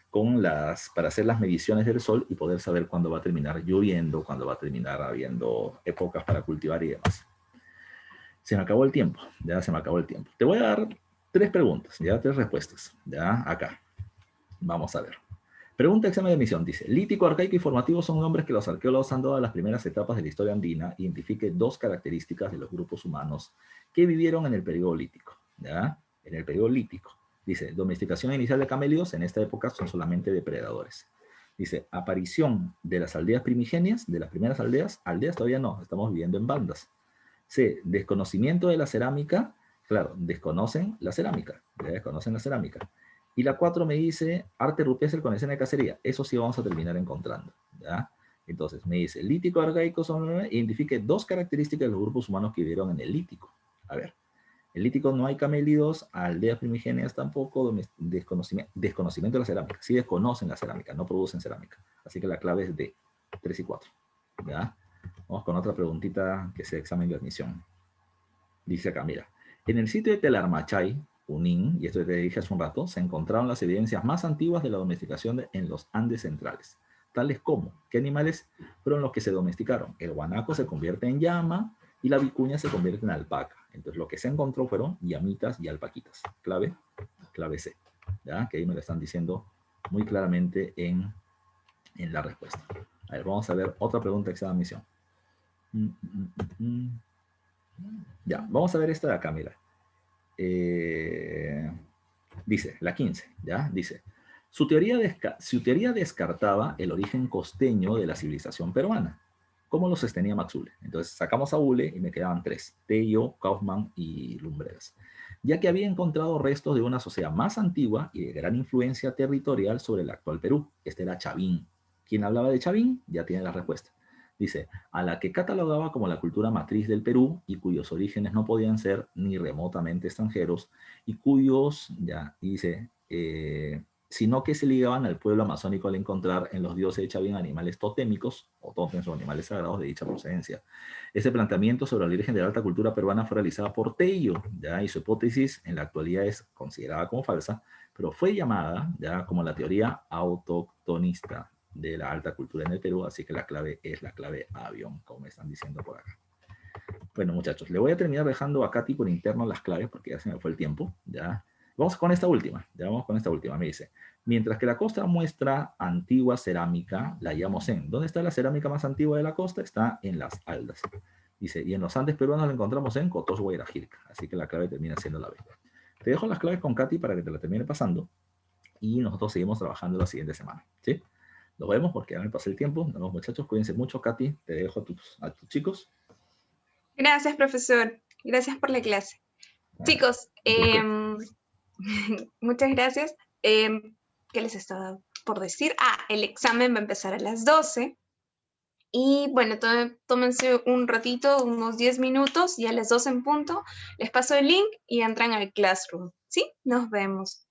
con para hacer las mediciones del sol y poder saber cuándo va a terminar lloviendo, cuándo va a terminar habiendo épocas para cultivar y demás. Se me acabó el tiempo, ya se me acabó el tiempo. Te voy a dar tres preguntas, ya tres respuestas, ya acá. Vamos a ver. Pregunta examen de admisión. Dice, lítico, arcaico y formativo son nombres que los arqueólogos han dado a las primeras etapas de la historia andina. Identifique dos características de los grupos humanos que vivieron en el periodo lítico. ¿Ya? En el periodo lítico. Dice, domesticación inicial de camélidos. En esta época son solamente depredadores. Dice, aparición de las aldeas primigenias, de las primeras aldeas. Aldeas todavía no, estamos viviendo en bandas. C, desconocimiento de la cerámica. Claro, desconocen la cerámica. Ya desconocen la cerámica. Y la 4 me dice arte rupestre con escena de cacería. Eso sí vamos a terminar encontrando, ¿ya? Entonces me dice lítico, arcaico, identifique dos características de los grupos humanos que vivieron en el lítico. A ver, el lítico no hay camélidos, aldeas primigenias tampoco, desconocimiento de la cerámica. Sí desconocen la cerámica, no producen cerámica. Así que la clave es D, 3 y 4, ¿ya? Vamos con otra preguntita que sea examen de admisión. Dice acá, mira, en el sitio de Telarmachay, Junín, y esto te dije hace un rato, se encontraron las evidencias más antiguas de la domesticación en los Andes centrales, tales como, ¿qué animales fueron los que se domesticaron? El guanaco se convierte en llama y la vicuña se convierte en alpaca. Entonces lo que se encontró fueron llamitas y alpaquitas. Clave C, ¿ya? Que ahí me lo están diciendo muy claramente en la respuesta. A ver, vamos a ver otra pregunta que se da admisión. Ya, vamos a ver esta de acá, mira. Dice, la 15, ¿ya? Dice, su teoría descartaba el origen costeño de la civilización peruana. ¿Cómo lo sostenía Maxule? Entonces sacamos a Ule y me quedaban tres, Tello, Kaufman y Lumbreras, ya que había encontrado restos de una sociedad más antigua y de gran influencia territorial sobre el actual Perú. Este era Chavín. ¿Quién hablaba de Chavín? Ya tiene la respuesta. Dice, a la que catalogaba como la cultura matriz del Perú y cuyos orígenes no podían ser ni remotamente extranjeros y cuyos, ya dice, sino que se ligaban al pueblo amazónico al encontrar en los dioses de Chavín animales totémicos o tótems o animales sagrados de dicha procedencia. Ese planteamiento sobre el origen de la alta cultura peruana fue realizada por Tello, ya, y su hipótesis en la actualidad es considerada como falsa, pero fue llamada ya como la teoría autoctonista de la alta cultura en el Perú, así que la clave es la clave avión, como me están diciendo por acá. Bueno, muchachos, le voy a terminar dejando a Katy por interno las claves porque ya se me fue el tiempo, ¿ya? Vamos con esta última, ya vamos con esta última, me dice, mientras que la costa muestra antigua cerámica, la hallamos en, ¿dónde está la cerámica más antigua de la costa? Está en las Aldas. Dice, y en los Andes peruanos la encontramos en Cotos, Guairajirca, así que la clave termina siendo la B. Te dejo las claves con Katy para que te la termine pasando y nosotros seguimos trabajando la siguiente semana, ¿sí? Nos vemos porque ya me pasé el tiempo. Nos vemos, muchachos. Cuídense mucho. Katy, te dejo a tus chicos. Gracias, profesor. Gracias por la clase. Chicos, muchas gracias. ¿Qué les estaba por decir? El examen va a empezar a las 12. Y bueno, tómense un ratito, unos 10 minutos, y a las 2 en punto les paso el link y entran al Classroom. ¿Sí? Nos vemos.